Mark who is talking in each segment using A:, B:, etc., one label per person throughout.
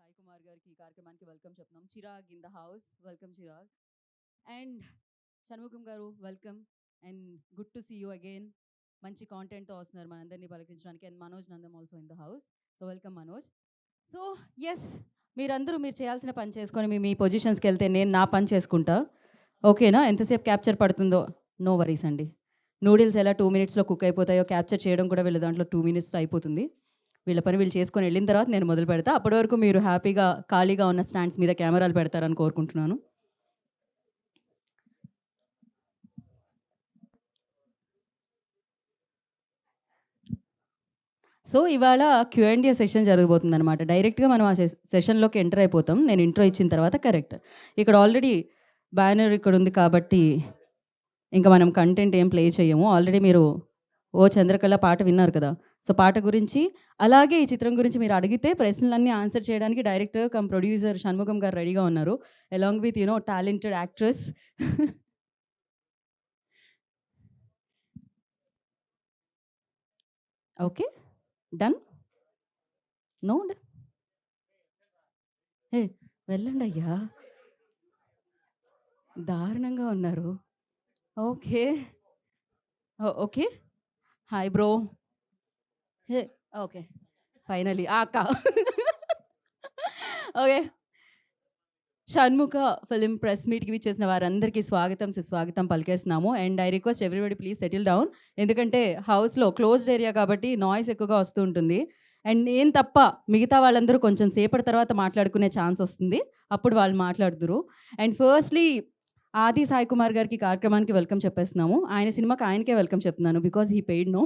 A: సాయి కుమార్ గారికి ఈ కార్యక్రమానికి వెల్కమ్ చెప్తున్నాం. Chirag in the house, welcome Chirag. And Shanmukham గారు welcome and good to see you again. మంచి కాంటెంట్తో వస్తున్నారు మనందరినీ పలకరించడానికి. And Manoj Nandam also in the house. So welcome Manoj. So yes, మీరందరూ మీరు చేయాల్సిన పని చేసుకొని మీ మీ పొజిషన్స్కి వెళ్తే నేను నా పని చేసుకుంటా. ఓకేనా? ఎంతసేపు క్యాప్చర్ పడుతుందో నో వరీస్ అండి. నూడిల్స్ ఎలా 2 మినిట్స్లో కుక్ అయిపోతాయో క్యాప్చర్ చేయడం కూడా వీళ్ళ దాంట్లో 2 మినిట్స్లో అయిపోతుంది. వీళ్ళ పని వీళ్ళు చేసుకొని వెళ్ళిన తర్వాత నేను మొదలు పెడతా. అప్పటి వరకు మీరు హ్యాపీగా ఖాళీగా ఉన్న స్టాండ్స్ మీద కెమెరాలు పెడతారని కోరుకుంటున్నాను. సో ఇవాళ క్యూఎండిఏ సెషన్ జరగబోతుంది అనమాట. డైరెక్ట్గా మనం ఆ సెషన్లోకి ఎంటర్ అయిపోతాం. నేను ఇంట్రో ఇచ్చిన తర్వాత కరెక్ట్. ఇక్కడ ఆల్రెడీ బ్యానర్ ఇక్కడ ఉంది కాబట్టి ఇంకా మనం కంటెంట్ ఏం ప్లే చేయము. ఆల్రెడీ మీరు ఓ చంద్రకళ పాట విన్నారు కదా. సో పాట గురించి అలాగే ఈ చిత్రం గురించి మీరు అడిగితే ప్రశ్నలన్నీ ఆన్సర్ చేయడానికి డైరెక్టర్ కమ్ ప్రొడ్యూసర్ షణ్ముఖం గారు రెడీగా ఉన్నారు. Along with talented actress. Okay, done. No, ఏ వెళ్ళండి అయ్యా, దారుణంగా ఉన్నారు. Okay, okay, hi bro. Hey, okay, finally అక్క. ఓకే, షణ్ముఖ ఫిలిం ప్రెస్ మీట్కి విచ్చేసిన వారందరికీ స్వాగతం సుస్వాగతం పలికేస్తున్నాము. And I request everybody please settle down. ఎందుకంటే హౌస్లో క్లోజ్డ్ ఏరియా కాబట్టి నాయిస్ ఎక్కువగా వస్తూ ఉంటుంది. అండ్ నేను తప్ప మిగతా వాళ్ళందరూ కొంచెం సేపటి తర్వాత మాట్లాడుకునే ఛాన్స్ వస్తుంది, అప్పుడు వాళ్ళు మాట్లాడుదురు. అండ్ ఫస్ట్లీ ఆది సాయి కుమార్ గారికి కార్యక్రమానికి వెల్కమ్ చెప్పేస్తున్నాము. ఆయన సినిమాకి ఆయనకే వెల్కమ్ చెప్తున్నాను because he paid no.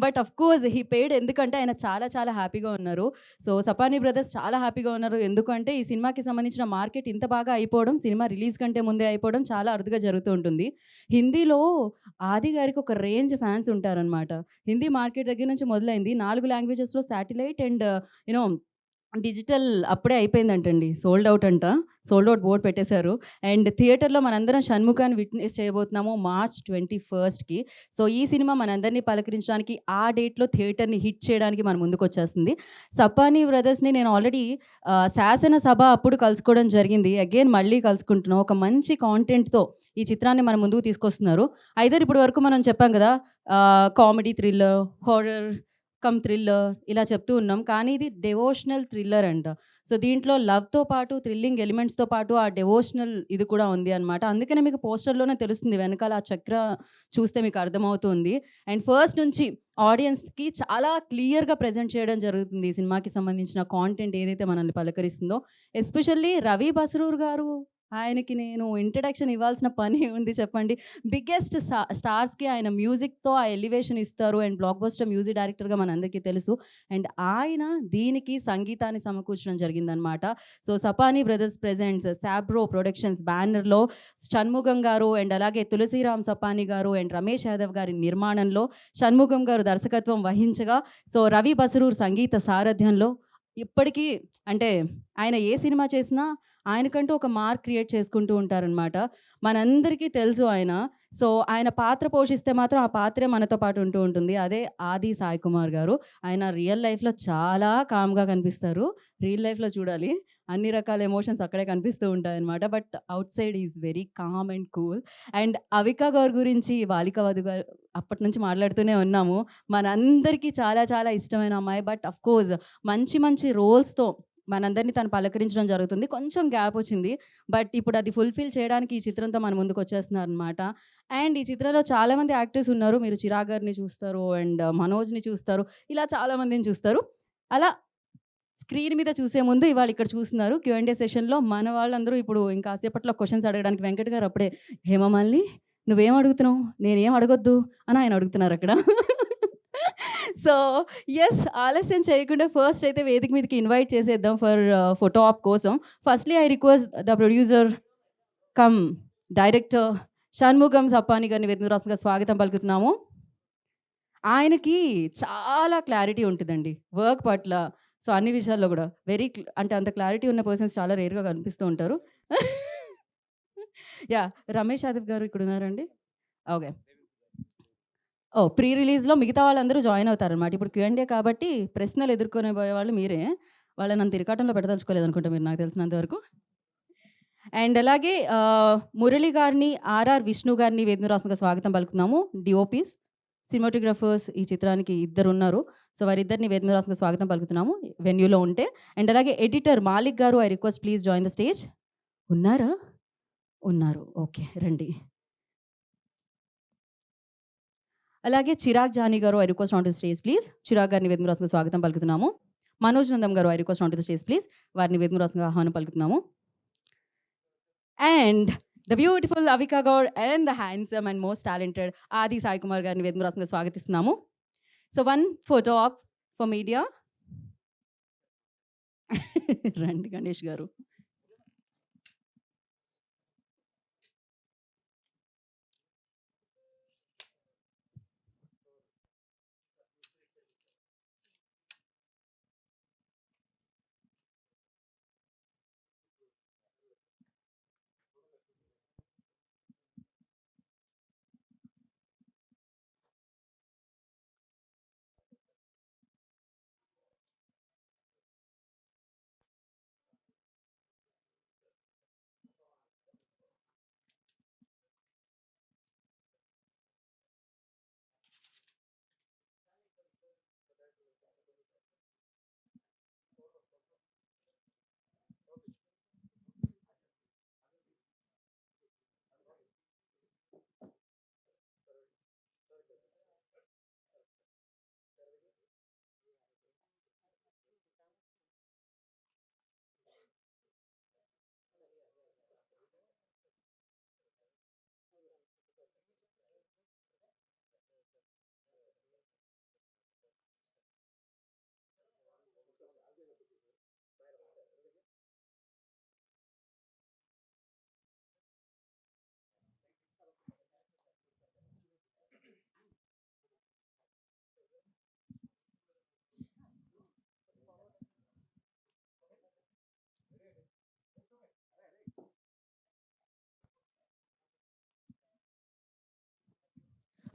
A: But of course he paid, ఎందుకంటే ఆయన చాలా చాలా హ్యాపీగా ఉన్నారు. సో సపానీ బ్రదర్స్ చాలా హ్యాపీగా ఉన్నారు. ఎందుకంటే ఈ సినిమాకి సంబంధించిన మార్కెట్ ఇంత బాగా అయిపోవడం, సినిమా రిలీజ్ కంటే ముందే అయిపోవడం చాలా అరుదుగా జరుగుతూ ఉంటుంది. హిందీలో ఆది గారికి ఒక రేంజ్ ఫ్యాన్స్ ఉంటారనమాట. హిందీ మార్కెట్ దగ్గర నుంచి మొదలైంది. 4 లాంగ్వేజెస్లో శాటిలైట్ అండ్ యూనో డిజిటల్ అప్పుడే అయిపోయిందంటండి. సోల్డ్ అవుట్ అంట. సోల్డ్ అవుట్ బోర్డ్ పెట్టేశారు. అండ్ థియేటర్‌లో మనందరం షణ్ముఖాన్ని విట్నెస్ చేయబోతున్నాము మార్చ్ 21కి. సో ఈ సినిమా మనందరినీ పలకరించడానికి ఆ డేట్‌లో థియేటర్‌ని హిట్ చేయడానికి మన ముందుకొచ్చేస్తుంది. సపానీ బ్రదర్స్‌ని నేను ఆల్రెడీ శాసనసభ అప్పుడు కలుసుకోవడం జరిగింది. అగైన్ మళ్ళీ కలుసుకుంటున్నాం. ఒక మంచి కాంటెంట్‌తో ఈ చిత్రాన్ని మన ముందుకు తీసుకొస్తున్నారు. ఐదర్ ఇప్పటి వరకు మనం చెప్పాం కదా, comedy thriller, horror come thriller ఇలా చెప్తూ ఉన్నాం. కానీ ఇది డెవోషనల్ థ్రిల్లర్ అంట. సో దీంట్లో లవ్‌తో పాటు థ్రిల్లింగ్ ఎలిమెంట్స్‌తో పాటు ఆ డెవోషనల్ ఇది కూడా ఉంది అనమాట. అందుకనే మీకు పోస్టర్‌లోనే తెలుస్తుంది. వెనకాల ఆ చక్ర చూస్తే మీకు అర్థమవుతుంది. అండ్ ఫస్ట్ నుంచి ఆడియన్స్‌కి చాలా క్లియర్‌గా ప్రెజెంట్ చేయడం జరుగుతుంది. ఈ సినిమాకి సంబంధించిన కాంటెంట్ ఏదైతే మనల్ని పలకరిస్తుందో. ఎస్పెషల్లీ రవి బస్రూర్ గారు, ఆయనకి నేను ఇంట్రడక్షన్ ఇవ్వాల్సిన పని ఉంది చెప్పండి. బిగ్గెస్ట్ స్టార్స్‌కి ఆయన మ్యూజిక్‌తో ఆ ఎలివేషన్ ఇస్తారు. అండ్ బ్లాక్ బస్టర్ మ్యూజిక్ డైరెక్టర్‌గా మనందరికీ తెలుసు. అండ్ ఆయన దీనికి సంగీతాన్ని సమకూర్చడం జరిగిందనమాట. సో సపానీ బ్రదర్స్ ప్రెజెంట్స్ సాబ్రో ప్రొడక్షన్స్ బ్యానర్‌లో షణ్ముఖం గారు అండ్ అలాగే తులసిరామ్ సపానీ గారు అండ్ రమేష్ యాదవ్ గారి నిర్మాణంలో షణ్ముఖం గారు దర్శకత్వం వహించగా, సో రవి బసరూర్ సంగీత సారథ్యంలో ఇప్పటికీ అంటే ఆయన ఏ సినిమా చేసినా ఆయనకంటూ ఒక మార్క్ క్రియేట్ చేసుకుంటూ ఉంటారనమాట. మనందరికీ తెలుసు ఆయన. సో ఆయన పాత్ర పోషిస్తే మాత్రం ఆ పాత్రే మనతో పాటు ఉంటూ ఉంటుంది. అదే ఆది సాయి కుమార్ గారు. ఆయన రియల్ లైఫ్‌లో చాలా కామ్‌గా కనిపిస్తారు. రియల్ లైఫ్‌లో చూడాలి. అన్ని రకాల ఎమోషన్స్ అక్కడే కనిపిస్తూ ఉంటాయన్నమాట. But out side is very calm and cool. And Avika గారి గురించి బాలిక వధు గారు అప్పటి నుంచి మాట్లాడుతూనే ఉన్నాము. మనందరికీ చాలా చాలా ఇష్టమైన అమ్మాయి. బట్ ఆఫ్‌కోర్స్ మంచి మంచి రోల్స్‌తో మనందరిని తను పలకరించడం జరుగుతుంది. కొంచెం గ్యాప్ వచ్చింది. బట్ ఇప్పుడు అది ఫుల్‌ఫిల్ చేయడానికి ఈ చిత్రంతో మన ముందుకొచ్చేస్తున్నారనమాట. అండ్ ఈ చిత్రంలో చాలామంది యాక్టర్స్ ఉన్నారు. మీరు చిరాగ్ గారిని చూస్తారు అండ్ మనోజ్‌ని చూస్తారు. ఇలా చాలా మందిని చూస్తారు. అలా స్క్రీన్ మీద చూసే ముందు ఇవాళ ఇక్కడ చూస్తున్నారు. క్యూఎండే సెషన్‌లో మన వాళ్ళందరూ ఇప్పుడు ఇంకా కాసేపట్లో క్వెషన్స్ అడగడానికి వెంకట్ గారు అప్పుడే హేమమాలిని నువ్వేం అడుగుతున్నావు? నేనేం అడగొద్దు అని ఆయన అడుగుతున్నారక్కడ. సో యెస్, ఆలస్యం చేయకుండా ఫస్ట్ అయితే వేదిక మీదకి ఇన్వైట్ చేసేద్దాం ఫర్ ఫోటో ఆప్ కోసం. Firstly I request the producer cum director Shanmukham Sappani గారిని వేదిక రాష్ట్రంగా స్వాగతం పలుకుతున్నాము. ఆయనకి చాలా క్లారిటీ ఉంటుందండి వర్క్ పట్ల. సో అన్ని విషయాల్లో గూడా అంటే అంత క్లారిటీ ఉన్న పర్సన్స్ చాలా రేర్‌గా కనిపిస్తూ ఉంటారు. యాహ్! రమేష్ యాదవ్ గారు ఇక్కడున్నారండి? ఓకే. ఓహ్! ప్రీ రిలీజ్‌లో మిగతా వాళ్ళందరూ జాయిన్ అవుతారనమాట. ఇప్పుడు క్యూఎండే కాబట్టి ప్రశ్నలు ఎదుర్కొనే పోయేవాళ్ళు మీరే. వాళ్ళని అంత ఇరకాటంలో పెట్టదలుచుకోలేదనుకుంటా మీరు నాకు తెలిసినంత వరకు. అండ్ అలాగే మురళి గారిని, ఆర్ఆర్ విష్ణు గారిని వేదిక రాసుగా స్వాగతం పలుకుతున్నాము. డిఓపీస్, సినిమాటోగ్రఫర్స్ ఈ చిత్రానికి ఇద్దరున్నారు. సో వారిద్దరిని వేదిక రాసుగా స్వాగతం పలుకుతున్నాము వెన్యూలో ఉంటే. అండ్ అలాగే ఎడిటర్ మాలిక్ గారు, I request please join the stage. ఉన్నారా? ఉన్నారు. ఓకే, రండి. అలాగే చిరాగ్ జానీ గారు, I request on to stage please. Chirag గారిని వేదిక రాసుగా స్వాగతం పలుకుతున్నాము. మనోజ్ నందం గారు, I request on to the stage please. వారిని వేదిక రాసుగా ఆహ్వానం పలుకుతున్నాము. And the beautiful Avika Gaur and the handsome and most talented Adi Sai Kumar గారిని వేదిక రాసుగా స్వాగతిస్తున్నాము. So one photo op for media. రండి గణేష్ గారు.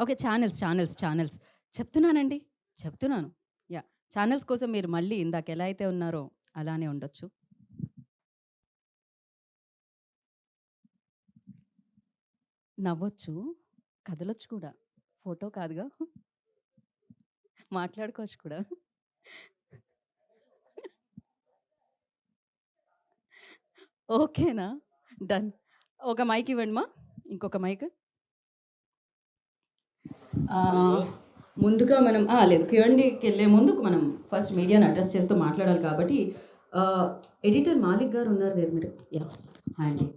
A: ఓకే, ఛానల్స్ చెప్తున్నానండి, చెప్తున్నాను. యాహ్! ఛానల్స్ కోసం మీరు మళ్ళీ ఇందాక ఎలా అయితే ఉన్నారో అలానే ఉండొచ్చు. నవ్వొచ్చు, కదలొచ్చు కూడా. ఫోటో కాదుగా. మాట్లాడుకోవచ్చు కూడా. ఓకేనా? డన్. ఒక మైక్ ఇవ్వండి మా. ఇంకొక మైక్. ముందుగా మనం లేదు, క్యూఎండ్‌కెళ్ళే ముందు మనం ఫస్ట్ మీడియాని అడ్రెస్ చేస్తూ మాట్లాడాలి కాబట్టి ఎడిటర్ మాలిక్ గారు ఉన్నారు వేరు మీరు. యాహ్! హాయ్ అండి.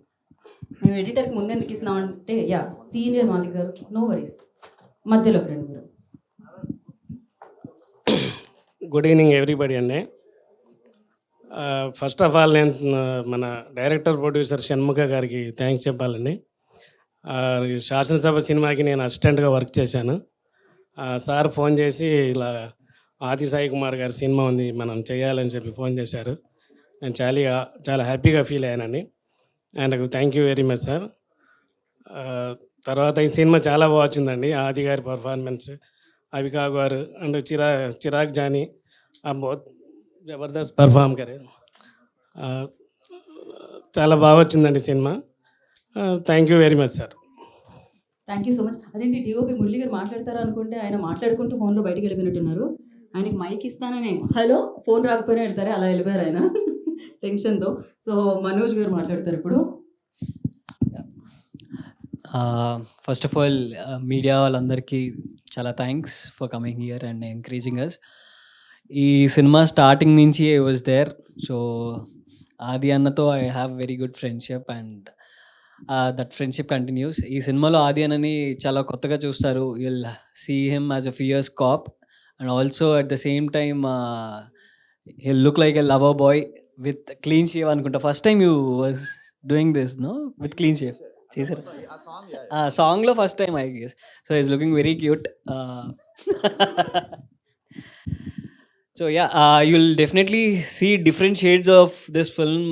A: మేము ఎడిటర్‌కి ముందెందుకు ఇస్తున్నామంటే సీనియర్ మాలిక్ గారు, నో వరీస్. మధ్యలోకి రండి మీరు.
B: గుడ్ ఈవినింగ్ ఎవ్రీబడి అండి. ఫస్ట్ ఆఫ్ ఆల్ నేను మన డైరెక్టర్ ప్రొడ్యూసర్ షణ్ముఖ గారికి థ్యాంక్స్ చెప్పాలండి. శాసనసభ సినిమాకి నేను అసిస్టెంట్గా వర్క్ చేశాను. సార్ ఫోన్ చేసి ఇలా ఆది సాయి కుమార్ గారి సినిమా ఉంది, మనం చేయాలని చెప్పి ఫోన్ చేశారు. నేను చాలా హ్యాపీగా ఫీల్ అయ్యానండి. ఆయనకు thank you very much sir. తర్వాత ఈ సినిమా చాలా బాగా వచ్చిందండి. ఆది గారి పర్ఫార్మెన్స్, అవికా గారు అండ్ చిరాగ్ జానీ बहुत జబర్దస్త్ పర్ఫామ్ కరే. చాలా బాగా వచ్చిందండి cinema. Thank you very much sir.
A: Thank you so much. అదేంటి డిఓపి మురళి గారు మాట్లాడతారు అనుకుంటే ఆయన మాట్లాడుకుంటూ ఫోన్లో బయటికి వెళ్ళిపోయినట్టున్నారు. ఆయనకి మైక్ ఇస్తానని హలో ఫోన్ రాకపోయినా వెళ్తారే, అలా వెళ్ళిపోయారు ఆయన టెన్షన్తో. సో మనోజ్ గారు మాట్లాడతారు ఇప్పుడు.
C: ఫస్ట్ ఆఫ్ ఆల్ మీడియా వాళ్ళందరికీ చాలా thanks for coming here and encouraging us. ఈ సినిమా స్టార్టింగ్ నుంచి I was there. So Aadi అన్నతో I have very good friendship and that friendship continues. ఈ సినిమాలో ఆది అన్నని చాలా కొత్తగా చూస్తారు. Will see him as a fierce cop and also at the same time he'll look like a lover boy with clean shave అనుకుంటా. First time you was doing this no with clean shave చేశారు సాంగ్లో first time I guess. So is looking very cute. So yeah, you'll definitely see different shades of this film.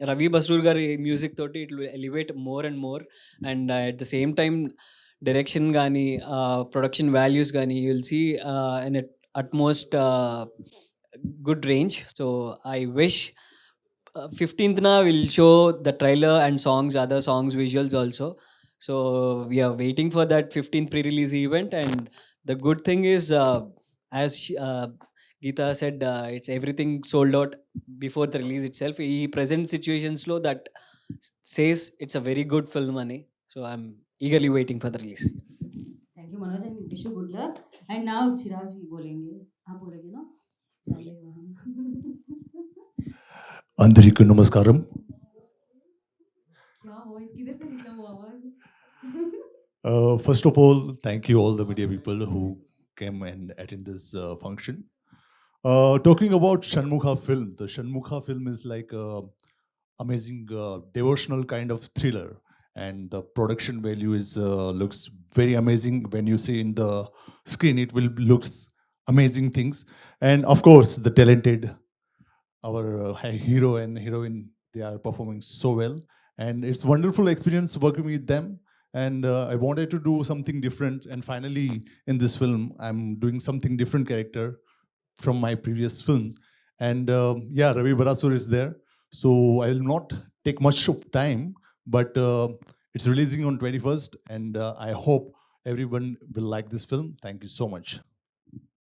C: Ravi Basrur gari music toti it will elevate more and more, and at the same time direction gani, production values gani, you'll see an utmost good range. So I wish 15th na will show the trailer and songs, other songs, visuals also. So we are waiting for that 15th pre-release event. And the good thing is, Geeta said, it's everything sold out before the release itself. He present situations low that says it's a very good film, Ani. So I'm eagerly waiting for the release.
A: Thank you, Manoj, and wish you good luck. And now Chirag ji बोलेंगे. आप बोलेंगे ना? चलिए वहाँ.
D: అందరికీ నమస్కారం.
A: क्या voice किधर से निकला वो आवाज?
D: First of all, thank you all the media people who came and attend this function. Talking about Shanmukha film, the Shanmukha film is like a amazing devotional kind of thriller, and the production value is looks very amazing. When you see in the screen, it will looks amazing things, and of course the talented our hero and heroine, they are performing so well, and it's wonderful experience working with them. And I wanted to do something different, and finally in this film I'm doing something different character from my previous films. And yeah, Ravi Barasur is there, so I will not take much of time, but it's releasing on 21st, and I hope everyone will like this film. Thank you so much.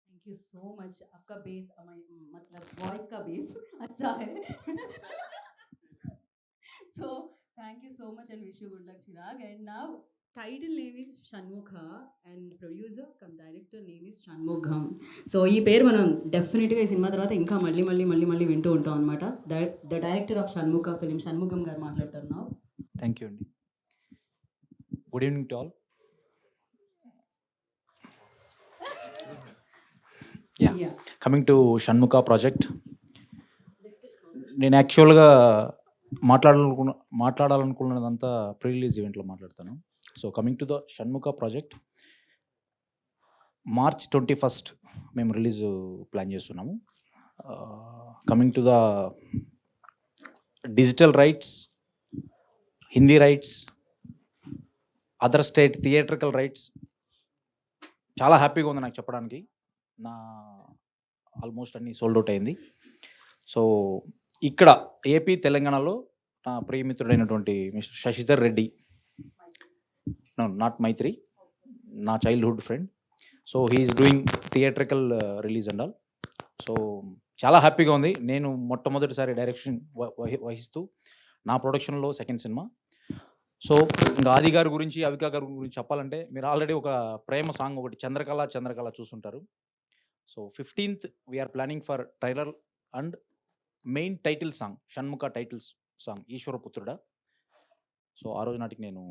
A: Thank you so much. आपका base मतलब voice का base अच्छा है. So thank you so much and wish you good luck, Chirag. And now title name is Shanmukha and producer cum director name is Shanmugham. So ఈ పేరు మనం డెఫినెట్గా ఈ సినిమా తర్వాత ఇంకా మళ్ళీ వింటూ ఉంటాం అనమాట. The director of Shanmukha film Shanmukham గారు మాట్లాడతారు now.
E: థ్యాంక్ యూ అండి. Good evening to all.
A: Yeah.
E: Coming to Shanmukha project, నేను యాక్చువల్గా మాట్లాడాలనుకున్నదంతా ప్రీ రిలీజ్ ఈవెంట్లో మాట్లాడతాను. So coming to the Shanmukha project, March 21st మేము రిలీజ్ ప్లాన్ చేస్తున్నాము. Coming to the digital rights, Hindi rights, other state theatrical rights, చాలా హ్యాపీగా ఉంది నాకు చెప్పడానికి. నా ఆల్మోస్ట్ అన్నీ సోల్డ్ అవుట్ అయింది. సో ఇక్కడ ఏపీ తెలంగాణలో నా ప్రియమిత్రుడైనటువంటి మిస్టర్ శశిధర్ రెడ్డి, నాట్ మైత్రి, నా childhood friend. So he's doing theatrical release and all. So చాలా హ్యాపీగా ఉంది. నేను మొట్టమొదటిసారి డైరెక్షన్ వహిస్తూ నా ప్రొడక్షన్లో సెకండ్ సినిమా. సో ఇంకా ఆది గారి గురించి, అవికా గారి గురించి చెప్పాలంటే, మీరు ఆల్రెడీ ఒక ప్రేమ సాంగ్ ఒకటి చంద్రకళ చూస్తుంటారు. So 15th we're planning for trailer and main title song, Shanmukha titles song ఈశ్వరపుత్రుడా. సో ఆ రోజు నాటికి నేను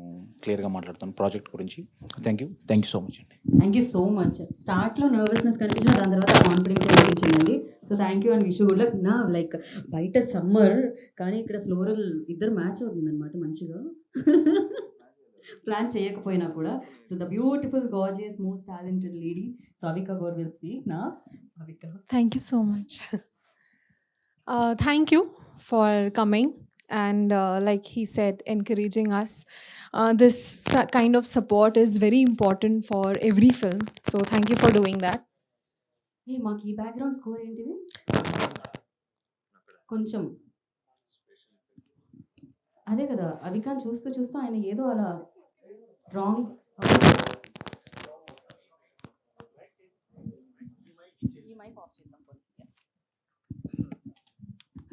E: క్లియర్గా మాట్లాడతాను ప్రాజెక్ట్ గురించి. థ్యాంక్ యూ సో మచ్ అండి.
A: Thank you so much. స్టార్ట్లో నర్వస్నెస్ కనిపించిన, దాని తర్వాత కాన్ఫిడెన్స్ కనిపించిందండి. So thank you and wish you good luck. నా లైక్ బయట సమ్మర్ కానీ ఇక్కడ ఫ్లోరల్ ఇద్దరు మ్యాచ్ అవుతుంది అనమాట మంచిగా, ప్లాన్ చేయకపోయినా కూడా. So the beautiful gorgeous most talented lady Savika Gaur will speak now. Savika.
F: Thank you so much. Thank you for coming and, like he said, encouraging us. This kind of support is very important for every film. So thank you for doing that.
A: ఏ మాకు ఈ background score ఏంటిది కొంచెం అదే కదా, అవికాన్ చూస్తూ ఆయన ఏదో అలా wrong.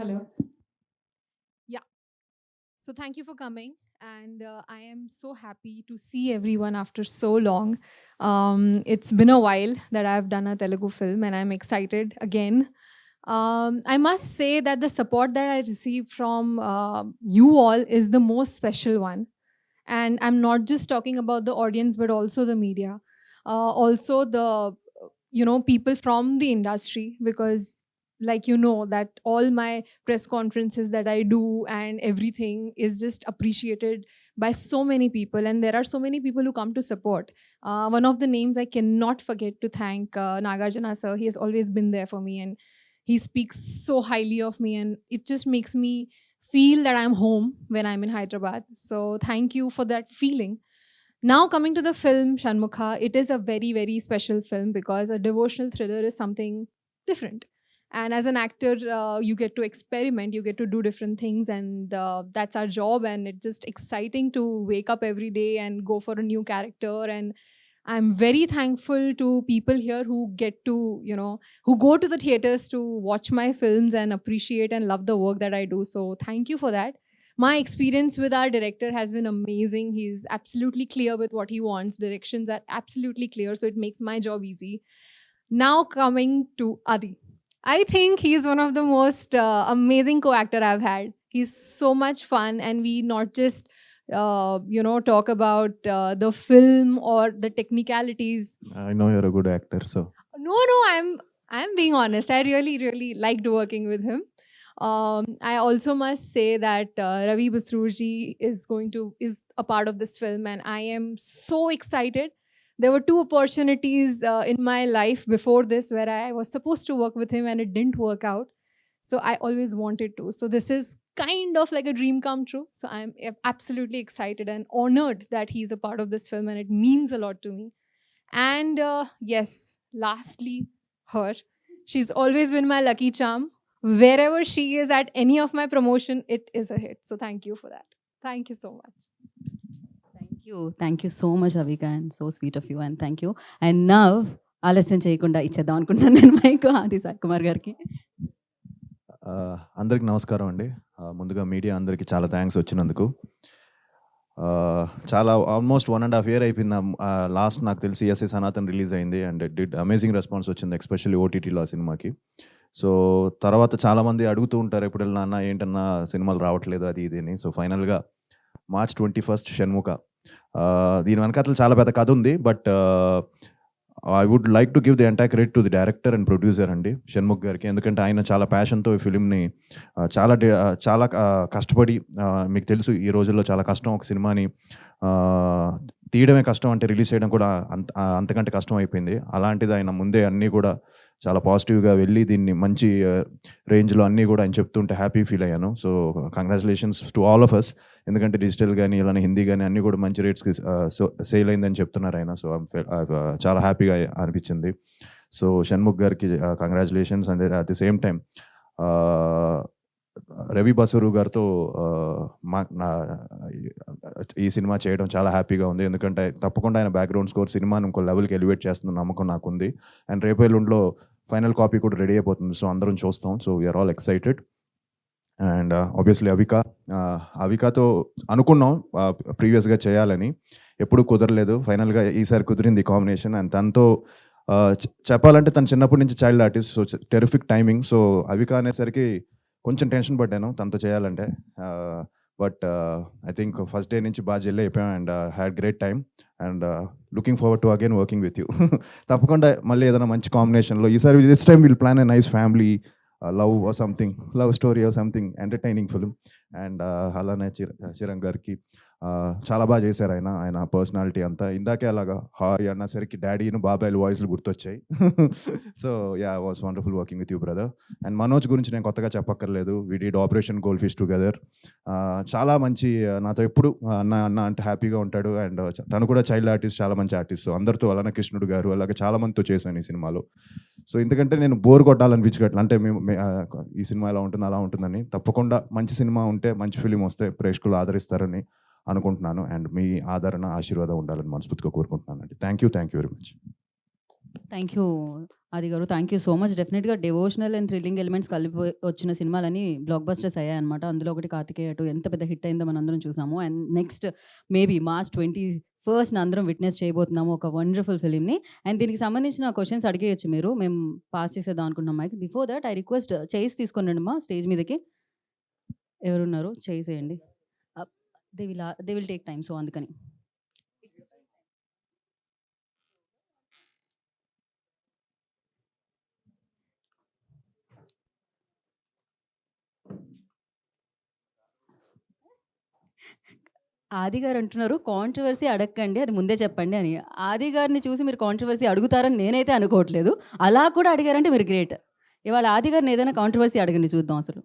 F: Hello. Yeah. So thank you for coming. And I am so happy to see everyone after so long. It's been a while that I've done a Telugu film and I'm excited again. I must say that the support that I received from you all is the most special one. And I'm not just talking about the audience, but also the media. Also the, people from the industry, because like that all my press conferences that I do and everything is just appreciated by so many people, and there are so many people who come to support. One of the names I cannot forget to thank, Nagarjuna sir. He has always been there for me and he speaks so highly of me, and it just makes me feel that I'm home when I'm in Hyderabad. So thank you for that feeling. Now coming to the film Shanmukha, it is a very, very special film because a devotional thriller is something different. And as an actor, you get to experiment, you get to do different things, and that's our job. And it's just exciting to wake up every day and go for a new character. And I'm very thankful to people here who get to, who go to the theaters to watch my films and appreciate and love the work that I do. So thank you for that. My experience with our director has been amazing. He's absolutely clear with what he wants. Directions are absolutely clear, so it makes my job easy. Now coming to Adi. I think he's one of the most amazing co-actor I've had. He's so much fun, and we not just talk about the film or the technicalities.
G: I know you're a good actor, so
F: No, I'm being honest. I really, really liked working with him. I also must say that Ravi Basrurji is a part of this film, and I am so excited. There were 2 opportunities in my life before this where I was supposed to work with him and it didn't work out. So I always wanted to. So this is kind of like a dream come true. So I'm absolutely excited and honored that he's a part of this film, and it means a lot to me. And yes, lastly, her. She's always been my lucky charm. Wherever she is at any of my promotion, it is a hit. So thank you for that. Thank you so much.
A: Thank you so much Avika, and so sweet of you, and thank you. And నా ఆలస్యం చేయకుండా ఇచ్చేద్దాం అనుకుంటున్నాను నేను mic ఆది సాయి కుమార్ గారికి.
G: అందరికి నమస్కారం అండి. ముందుగా మీడియా అందరికీ చాలా థ్యాంక్స్ వచ్చినందుకు. చాలా ఆల్మోస్ట్ 1.5 year అయిపోయింది. లాస్ట్ నాకు తెలిసి ఎస్ఏ సనాతన్ రిలీజ్ అయింది, అండ్ డిడ్ అమేజింగ్ రెస్పాన్స్ వచ్చింది, ఎస్పెషల్లీ ఓటీటీలో ఆ సినిమాకి. సో తర్వాత చాలామంది అడుగుతూ ఉంటారు, ఎప్పుడు వెళ్ళినా అన్న ఏంటన్నా సినిమాలు రావట్లేదు అది ఇది అని. సో ఫైనల్గా March 21st షణ్ముఖ. దీని వెనకాతలు చాలా పెద్ద కథ ఉంది, but I would like to give the entire credit to the director and producer అండి, షణ్ముఖ్ గారికి. ఎందుకంటే ఆయన చాలా ప్యాషన్తో ఈ ఫిలింని చాలా కష్టపడి, మీకు తెలుసు ఈ రోజుల్లో చాలా కష్టం ఒక సినిమాని తీయడమే కష్టం, అంటే రిలీజ్ చేయడం కూడా అంతకంటే కష్టం అయిపోయింది. అలాంటిది ఆయన ముందే అన్నీ కూడా చాలా పాజిటివ్గా వెళ్ళి దీన్ని మంచి రేంజ్లో అన్నీ కూడా ఆయన చెప్తుంటే హ్యాపీ ఫీల్ అయ్యాను. So congratulations to all of us. ఎందుకంటే డిజిటల్ కానీ ఇలానే హిందీ కానీ అన్నీ కూడా మంచి రేట్స్కి సేల్ అయిందని చెప్తున్నారు ఆయన. సో చాలా హ్యాపీగా అనిపించింది. సో షణ్ముఖ్ గారికి congratulations. And at the same time Ravi Basrur గారితో ఈ సినిమా చేయడం చాలా హ్యాపీగా ఉంది. ఎందుకంటే తప్పకుండా ఆయన బ్యాక్గ్రౌండ్ స్కోర్ సినిమాని ఇంకో లెవెల్కి ఎలివేట్ చేస్తున్న నమ్మకం నాకుంది. అండ్ రేపు ఎల్లుండిలో ఫైనల్ కాపీ కూడా రెడీ అయిపోతుంది. సో అందరం చూస్తాం. So we're all excited. And obviously అవికాతో అనుకున్నాం ప్రీవియస్గా చేయాలని, ఎప్పుడు కుదరలేదు. ఫైనల్గా ఈసారి కుదిరింది కాంబినేషన్. అండ్ తనతో చెప్పాలంటే తను చిన్నప్పటి నుంచి child artist, so terrific timing. So Avika అనేసరికి కొంచెం టెన్షన్ పడ్డాను తనతో చేయాలంటే, but I think first day నుంచి బాగా జెల్ అయిపోయాం and had great time. And looking forward to again working with you. తప్పకుండా మళ్ళీ ఏదైనా మంచి కాంబినేషన్లో ఈసారి this time will plan a nice family love or something, love story or something entertaining film. And అలానే చిరంగ్ గారికి చాలా బాగా చేశారు ఆయన పర్సనాలిటీ అంతా. ఇందాకే అలాగా హారీ అన్నసరికి డాడీను బాబాయ్లు వాయిస్లు గుర్తొచ్చాయి. So yeah, was wonderful working with you brother. And Manoj గురించి నేను కొత్తగా చెప్పక్కర్లేదు. We did operation gold fish together. చాలా మంచి, నాతో ఎప్పుడు అన్న అంటే హ్యాపీగా ఉంటాడు. అండ్ తను కూడా చైల్డ్ ఆర్టిస్ట్, చాలా మంచి ఆర్టిస్ట్. సో అందరితో అలానే కృష్ణుడు గారు అలాగే చాలా మందితో చేశాను ఈ సినిమాలో. సో ఎందుకంటే నేను బోర్ కొట్టాలనిపించగట్ల, అంటే మేము ఈ సినిమా ఎలా ఉంటుంది అలా ఉంటుందని. తప్పకుండా మంచి సినిమా ఉంటే, మంచి ఫిలిం వస్తే ప్రేక్షకులు ఆదరిస్తారని అనుకుంటున్నాను. అండ్ మీ ఆదరణ ఆశీర్వాదం ఉండాలని మనస్ఫూర్తిగా కోరుకుంటున్నాను అండి. Thank you very much.
A: Thank you ఆది గారు, థ్యాంక్ యూ సో మచ్. డెఫినెట్గా డివోషనల్ అండ్ థ్రిల్లింగ్ ఎలిమెంట్స్ కలిపి వచ్చిన సినిమాలని బ్లాక్ బస్టర్స్ అయ్యాయన్నమాట. అందులో ఒకటి కార్తికేయ 2 ఎంత పెద్ద హిట్ అయిందో మనందరం చూసాము. And next maybe March 21st అందరం విట్నెస్ చేయబోతున్నాము ఒక వండర్ఫుల్ ఫిలింని. అండ్ దీనికి సంబంధించిన క్వశ్చన్స్ అడిగేయచ్చు మీరు, మేము పాస్ చేసేద్దాం అనుకుంటున్నాం mics. Before that I request chairs తీసుకుని మా స్టేజ్ మీదకి. ఎవరున్నారు చైర్స్ వేయండి. They will take time, so అందుకని. ఆది గారు అంటున్నారు కాంట్రవర్సీ అడగండి, అది ముందే చెప్పండి అని. ఆది గారిని చూసి మీరు కాంట్రవర్సీ అడుగుతారని నేనైతే అనుకోవట్లేదు. అలా కూడా అడిగారంటే మీరు గ్రేట్. ఇవాళ ఆది గారిని ఏదైనా కాంట్రవర్సీ అడగండి చూద్దాం. అసలు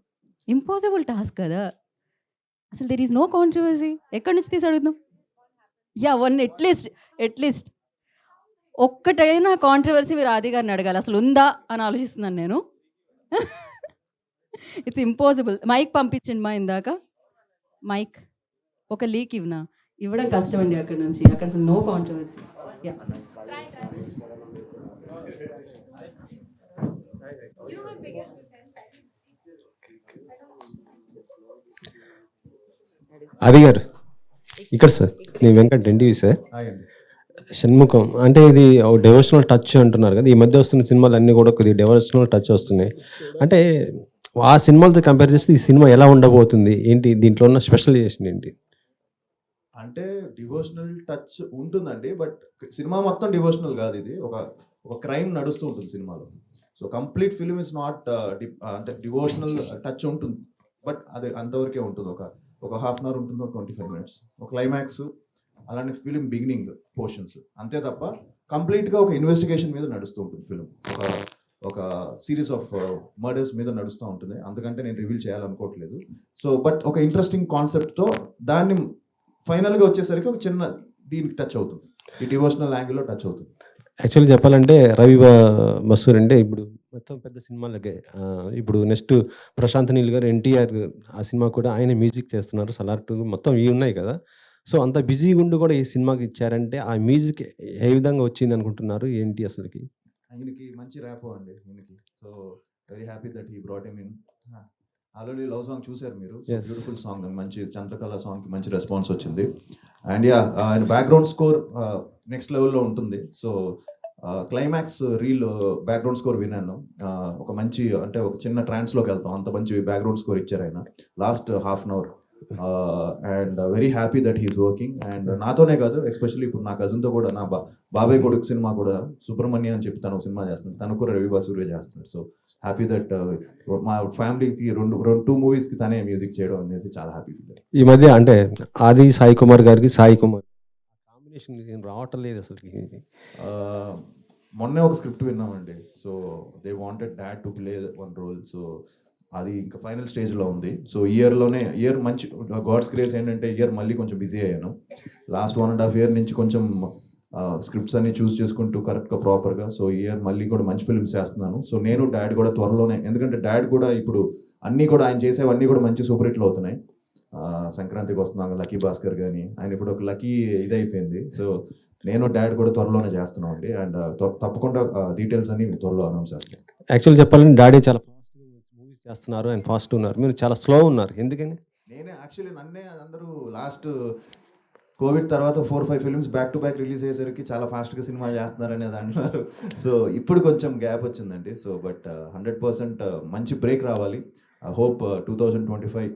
A: ఇంపాసిబుల్ టాస్క్ కదా అసలు. There is no controversy. ఎక్కడి నుంచి తీసి అడుగుదాం? యా, అట్లీస్ట్ ఒక్కటైనా కాంట్రవర్సీ మీరు ఆది గారిని అడగాలి. అసలు ఉందా అని ఆలోచిస్తున్నాను నేను. It's impossible. మైక్ పంపించండి మా ఇందాక. మైక్ ఒక లీక్ ఇవ్వడం కష్టం అండి అక్కడ నుంచి. అక్కడ అసలు నో కాంట్రవర్సీ. యా
H: అది గారు ఇక్కడ సార్, నేను వెంకట్ ఎన్టీవీ సార్. షణ్ముఖం అంటే ఇది డెవోషనల్ టచ్ అంటున్నారు కదా, ఈ మధ్య వస్తున్న సినిమాలు అన్నీ కూడా కొద్దిగా డెవోషనల్ టచ్ వస్తున్నాయి. అంటే ఆ సినిమాలతో కంపేర్ చేస్తే ఈ సినిమా ఎలా ఉండబోతుంది, ఏంటి దీంట్లో ఉన్న స్పెషలైజేషన్ ఏంటి?
G: అంటే డివోషనల్ టచ్ ఉంటుందండి, బట్ సినిమా మొత్తం డివోషనల్ కాదు. ఇది ఒక ఒక క్రైమ్ నడుస్తూ ఉంటుంది సినిమాలో. So complete film is not అంటే డివోషనల్ టచ్ ఉంటుంది, బట్ అది అంతవరకే ఉంటుంది. ఒక హాఫ్ అన్ అవర్ ఉంటుంది, 25 minutes, ఒక క్లైమాక్స్, అలానే ఫిలిం బిగినింగ్ పోర్షన్స్, అంతే తప్ప కంప్లీట్గా ఒక ఇన్వెస్టిగేషన్ మీద నడుస్తూ ఉంటుంది ఫిలిం. ఒక సిరీస్ ఆఫ్ మర్డర్స్ మీద నడుస్తూ ఉంటుంది. అందుకంటే నేను రివీల్ చేయాలనుకోవట్లేదు. సో బట్ ఒక ఇంట్రెస్టింగ్ కాన్సెప్ట్తో దాన్ని ఫైనల్గా వచ్చేసరికి ఒక చిన్న దీనికి టచ్ అవుతుంది, ఈ డివోషనల్ యాంగిల్లో టచ్ అవుతుంది.
H: యాక్చువల్లీ చెప్పాలంటే రవి బసూర్ అంటే ఇప్పుడు మొత్తం పెద్ద సినిమాలకే ఇప్పుడు నెక్స్ట్ ప్రశాంత్ నీల్ గారు, ఎన్టీఆర్ ఆ సినిమా కూడా ఆయన మ్యూజిక్ చేస్తున్నారు. సలార్ 2 మొత్తం ఇవి ఉన్నాయి కదా. సో అంత బిజీగా ఉండి కూడా ఈ సినిమాకి ఇచ్చారంటే ఆ మ్యూజిక్ ఏ విధంగా వచ్చింది అనుకుంటున్నారు, ఏంటి అసలుకి?
G: ఆయనకి మంచి ర్యాపో అండి ఈయనకి. So very happy that he brought him in. Already love song చూసారు మీరు, బ్యూటిఫుల్ సాంగ్, మంచి చంద్రకళ సాంగ్కి మంచి రెస్పాన్స్ వచ్చింది. అండ్ యా, ఆయన బ్యాక్గ్రౌండ్ స్కోర్ నెక్స్ట్ లెవెల్లో ఉంటుంది. So climax reel background score విన్నాను. ఒక మంచి అంటే ఒక చిన్న ట్రాన్స్లోకి వెళ్తాం, అంత మంచి బ్యాక్గ్రౌండ్ స్కోర్ ఇచ్చారు ఆయన last half an hour. And very happy that he's working. And నాతోనే కాదు, ఎస్పెషల్లీ ఇప్పుడు నా కజిన్తో కూడా, నా బాబాయ్ కొడుకు సినిమా కూడా సుబ్రహ్మణ్య అని చెప్పి తను సినిమా చేస్తుంది, తను కూడా రవి బసూరే చేస్తున్నాడు. సో హ్యాపీ దట్ మా ఫ్యామిలీకి 2 మూవీస్కి తనే మ్యూజిక్ చేయడం అనేది చాలా హ్యాపీ ఫీల్.
H: ఈ మధ్య అంటే ఆది సాయి కుమార్ గారికి సాయి కుమార్ కాంబినేషన్ రావటం లేదు అసలుకి.
G: మొన్నే ఒక స్క్రిప్ట్ విన్నామండి. So they wanted dad to play one role. So అది ఇంకా ఫైనల్ స్టేజ్లో ఉంది. సో ఇయర్ మంచి గాడ్స్ గ్రేస్ ఏంటంటే ఇయర్ మళ్ళీ కొంచెం బిజీ అయ్యాను. లాస్ట్ 1.5 year నుంచి కొంచెం స్క్రిప్ట్స్ అన్ని చూస్ చేసుకుంటూ కరెక్ట్గా ప్రాపర్గా. సో ఇయర్ మళ్ళీ కూడా మంచి ఫిల్మ్స్ చేస్తున్నాను. సో నేను డాడ్ కూడా త్వరలోనే, ఎందుకంటే డాడ్ కూడా ఇప్పుడు అన్నీ కూడా ఆయన చేసేవన్నీ కూడా మంచి సూపర్ హిట్లు అవుతున్నాయి. సంక్రాంతికి వస్తున్నాను, లక్కీ భాస్కర్ కానీ, ఆయన ఇప్పుడు ఒక లక్కీ ఇదైపోయింది. సో నేను డాడ్ కూడా త్వరలోనే చేస్తున్నాం అండి. అండ్ తప్పకుండా డీటెయిల్స్ అన్ని త్వరలో అనౌన్స్ చేస్తాను.
H: యాక్చువల్లీ చెప్పాలంటే డాడీ చాలా ఫాస్ట్ మూవీస్ చేస్తున్నారు, అండ్ ఫాస్ట్ ఉన్నారు, మీరు చాలా స్లో ఉన్నారు, ఎందుకని?
G: నేనే యాక్చువల్లీ నన్నే అందరూ లాస్ట్ కోవిడ్ తర్వాత 4-5 films back to back release అయ్యేసరికి చాలా ఫాస్ట్గా సినిమా చేస్తున్నారనేది అంటున్నారు. సో ఇప్పుడు కొంచెం గ్యాప్ వచ్చిందండి. సో బట్ 100% మంచి బ్రేక్ రావాలి. I hope 2025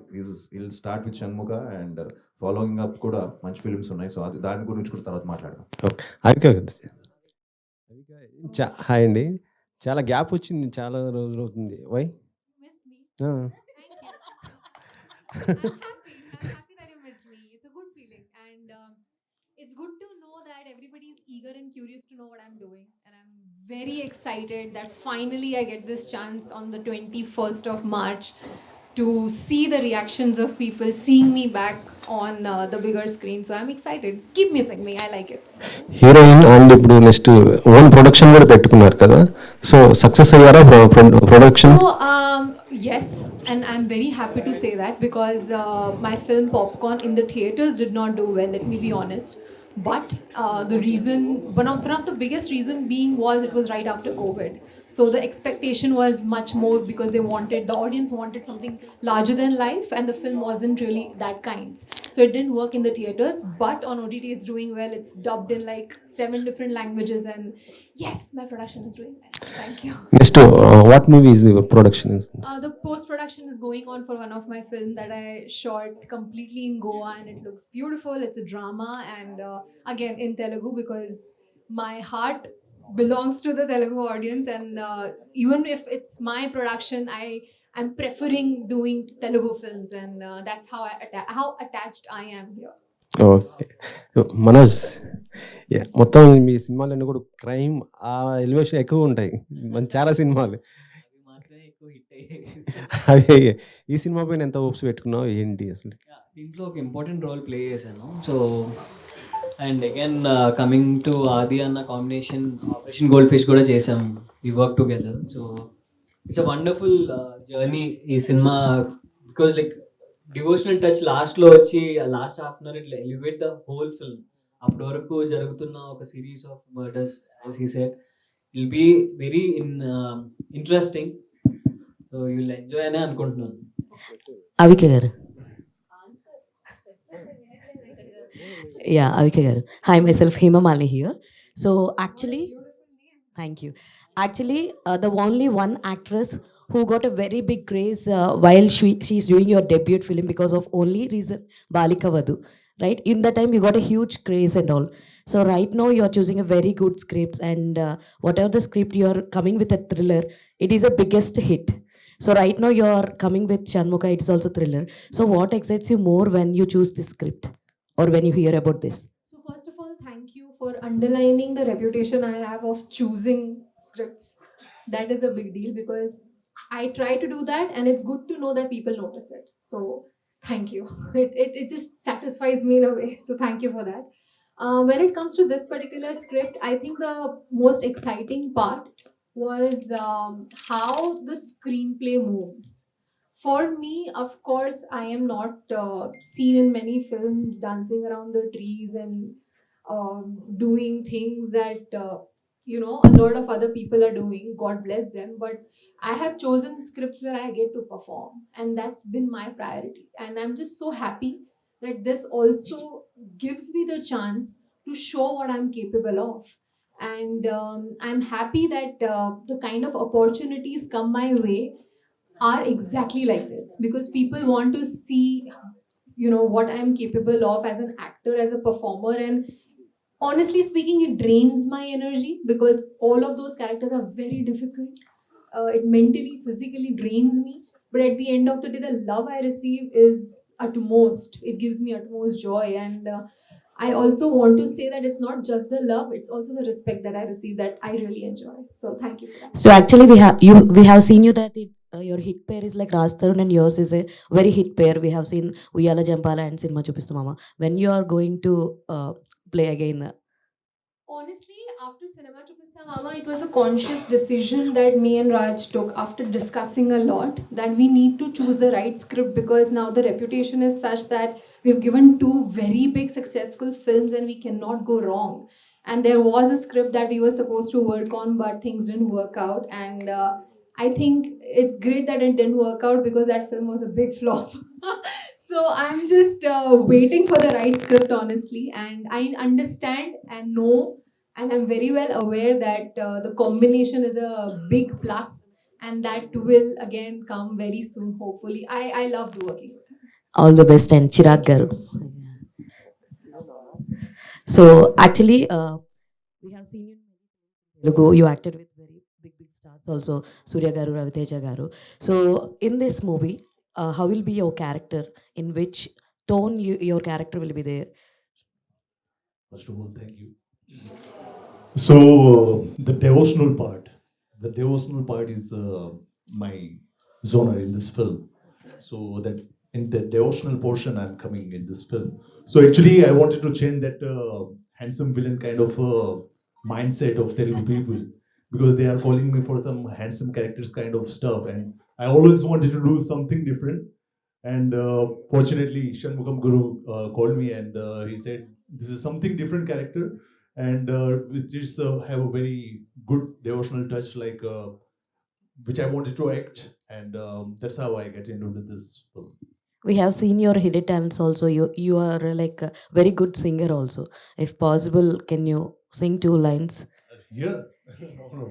G: will start with Shanmukha, and following up కూడా మంచి ఫిల్మ్స్ ఉన్నాయి. సో అది దాని గురించి కూడా తర్వాత మాట్లాడదాం.
H: హాయ్ అండి, చాలా గ్యాప్ వచ్చింది, చాలా రోజులు అవుతుంది. Why?
F: It's good to know that everybody is eager and curious to know what I'm doing, and I'm very excited that finally I get this chance on the 21st of March to see the reactions of people seeing me back on the bigger screen. So I'm excited. Keep missing me. I like it.
H: Heroine and ఇప్పుడు next own production కూడా పెట్టుకున్నారు కదా, so success అయ్యారా production?
F: So yes, and I'm very happy to say that, because my film Popcorn in the theaters did not do well, let me be honest. But the reason, one of the biggest reason being was it was right after COVID. So the expectation was much more, because the audience wanted something larger than life, and the film wasn't really that kind. So it didn't work in the theaters, but on OTT it's doing well. It's dubbed in like 7 different languages, and yes, my production is doing well. Thank you.
H: Next what movie is the production?
F: The post-production is going on for one of my films that I shot completely in Goa, and it looks beautiful. It's a drama, and again in Telugu, because my heart belongs to the Telugu audience, and even if it's my production, I'm preferring doing Telugu films, and that's how attached I am here.
H: Okay Manoj, మొత్తం మీ సినిమాలన్నీ కూడా crime ఆ elevation ఎక్కువ ఉంటాయి, చాలా సినిమాలు. అవి ఈ సినిమా పైన ఎంత హోప్స్ పెట్టుకున్నావు, ఏంటి అసలు?
C: దీంట్లో ఒక ఇంపార్టెంట్ రోల్ ప్లే చేశాను. So and again coming to Aadi అన్న కాంబినేషన్ ఆపరేషన్ గోల్డ్ ఫిష్ కూడా చేసాం, we work together. So it's a wonderful journey ఈ సినిమా, బికాజ్ లైక్ డివోషనల్ టచ్ లాస్ట్లో వచ్చి లాస్ట్ హాఫ్ అన్ అవర్ ఇట్లా ఎలివేట్ ద హోల్ ఫిల్మ్. అప్పటి వరకు జరుగుతున్న ఒక series of murders, as he said, will be very interesting. So you will enjoy అనే అనుకుంటున్నాను.
I: అవిక గారు, అవిక గారు, hi, myself Hemamalini here. So actually, thank you. Actually, the only one actress who got a very big craze while she's doing your debut film because of only reason Balika Vadu, right? In that time, you got a huge craze and all. So right now, you are choosing a very good script, and whatever the script you are coming with a thriller, it is a biggest hit. So right now, you are coming with Shanmugha, it's also thriller. So what excites you more when you choose this script or when you hear about this?
F: So first of all, thank you for underlining the reputation I have of choosing scripts. That is a big deal because I try to do that, and it's good to know that people notice it. So thank you. It just satisfies me in a way. So thank you for that. When it comes to this particular script, I think the most exciting part was how the screenplay moves. For me, of course, I am not seen in many films dancing around the trees and doing things that a lot of other people are doing. God bless them. But I have chosen scripts where I get to perform, and that's been my priority. And I'm just so happy that this also gives me the chance to show what I'm capable of. And I'm happy that the kind of opportunities come my way are exactly like this, because people want to see what I'm capable of as an actor, as a performer. And honestly speaking, it drains my energy because all of those characters are very difficult. It mentally, physically drains me. But at the end of the day, the love I receive is utmost. It gives me utmost joy. And I also want to say that it's not just the love, it's also the respect that I receive that I really enjoy. So thank you for that.
I: So actually, we have seen you that your hit pair is like Raj Tarun and yours is a very hit pair. We have seen Uyala Jampala and Cinema Chupistu Mama. When you are going to play again?
F: Honestly, after Cinema Chupista Mama, it was a conscious decision that me and Raj took after discussing a lot, that we need to choose the right script because now the reputation is such that we've given 2 very big successful films and we cannot go wrong. And there was a script that we were supposed to work on, but things didn't work out. And I think it's great that it didn't work out because that film was a big flop. So I'm just waiting for the right script, honestly. And I understand and know, and I'm very well aware that the combination is a big plus, and that will again come very soon, hopefully. I loved working with him.
I: All the best, and Chirag Garu. So actually, we have seen you in Telugu. You acted with very big stars also, Surya Garu, Raviteja Garu. So in this movie, how will be your character? In which tone your character will be there?
D: First of all, thank you. So the devotional part is my genre in this film. So that in the devotional portion, I'm coming in this film. So actually, I wanted to change that handsome villain kind of mindset of Telugu people, because they are calling me for some handsome characters kind of stuff, and I always wanted to do something different. And fortunately, Shanmugam Guru called me, and he said, "This is something different character, and which is have a very good devotional touch, like which I wanted to act, and that's how I get into this film."
I: We have seen your hidden talents also. You are like a very good singer also. If possible, can you sing 2 lines?
D: Yeah, no.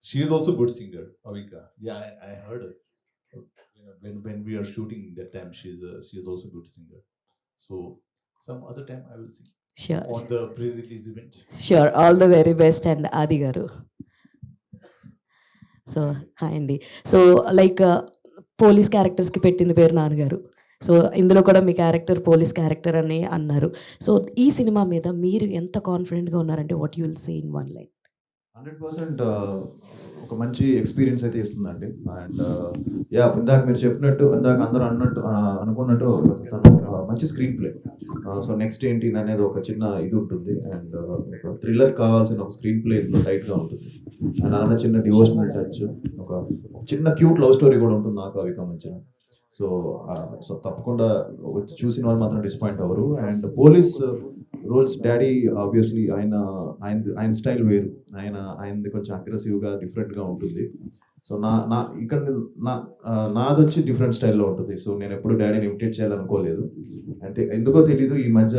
D: She is also good singer, Avika. Yeah, I heard her. When we are shooting that time, she is also good singer. So some other time I will sing
I: Sure.
D: on the pre-release event.
I: Sure. All the very best, and Adi Garu. So hi Andy. So like police క్యారెక్టర్స్కి పెట్టింది పేరు నాన్నగారు. So ఇందులో కూడా మీ character police character అని అన్నారు. So ఈ cinema మీద మీరు ఎంత కాన్ఫిడెంట్గా ఉన్నారంటే what you will say in 1 line?
G: 100% ఒక మంచి ఎక్స్పీరియన్స్ అయితే ఇస్తుందండి. అండ్ యా, ఇందాక మీరు చెప్పినట్టు, ఇందాక అందరూ అనుకున్నట్టు మంచి స్క్రీన్ ప్లే. సో నెక్స్ట్ ఏంటి అనేది ఒక చిన్న ఇది ఉంటుంది, అండ్ ఒక థ్రిల్లర్ కావాల్సిన ఒక స్క్రీన్ ప్లే ఇందులో టైట్గా ఉంటుంది. అండ్ అలానే చిన్న డివోషనల్ టచ్, ఒక ఒక చిన్న క్యూట్ లవ్ స్టోరీ కూడా ఉంటుంది నాకు అవిక మధ్యన. సో సో తప్పకుండా వచ్చి చూసిన వాళ్ళు మాత్రం డిసప్పాయింట్ అవ్వరు. And police roles daddy obviously ఆయన స్టైల్ వేరు, ఆయనది కొంచెం అగ్రెసివ్గా డిఫరెంట్గా ఉంటుంది. సో నా ఇక్కడ నాది వచ్చి డిఫరెంట్ స్టైల్లో ఉంటుంది. సో నేను ఎప్పుడు డాడీని ఇమిటేట్ చేయాలనుకోలేదు. అయితే ఎందుకో తెలీదు ఈ మధ్య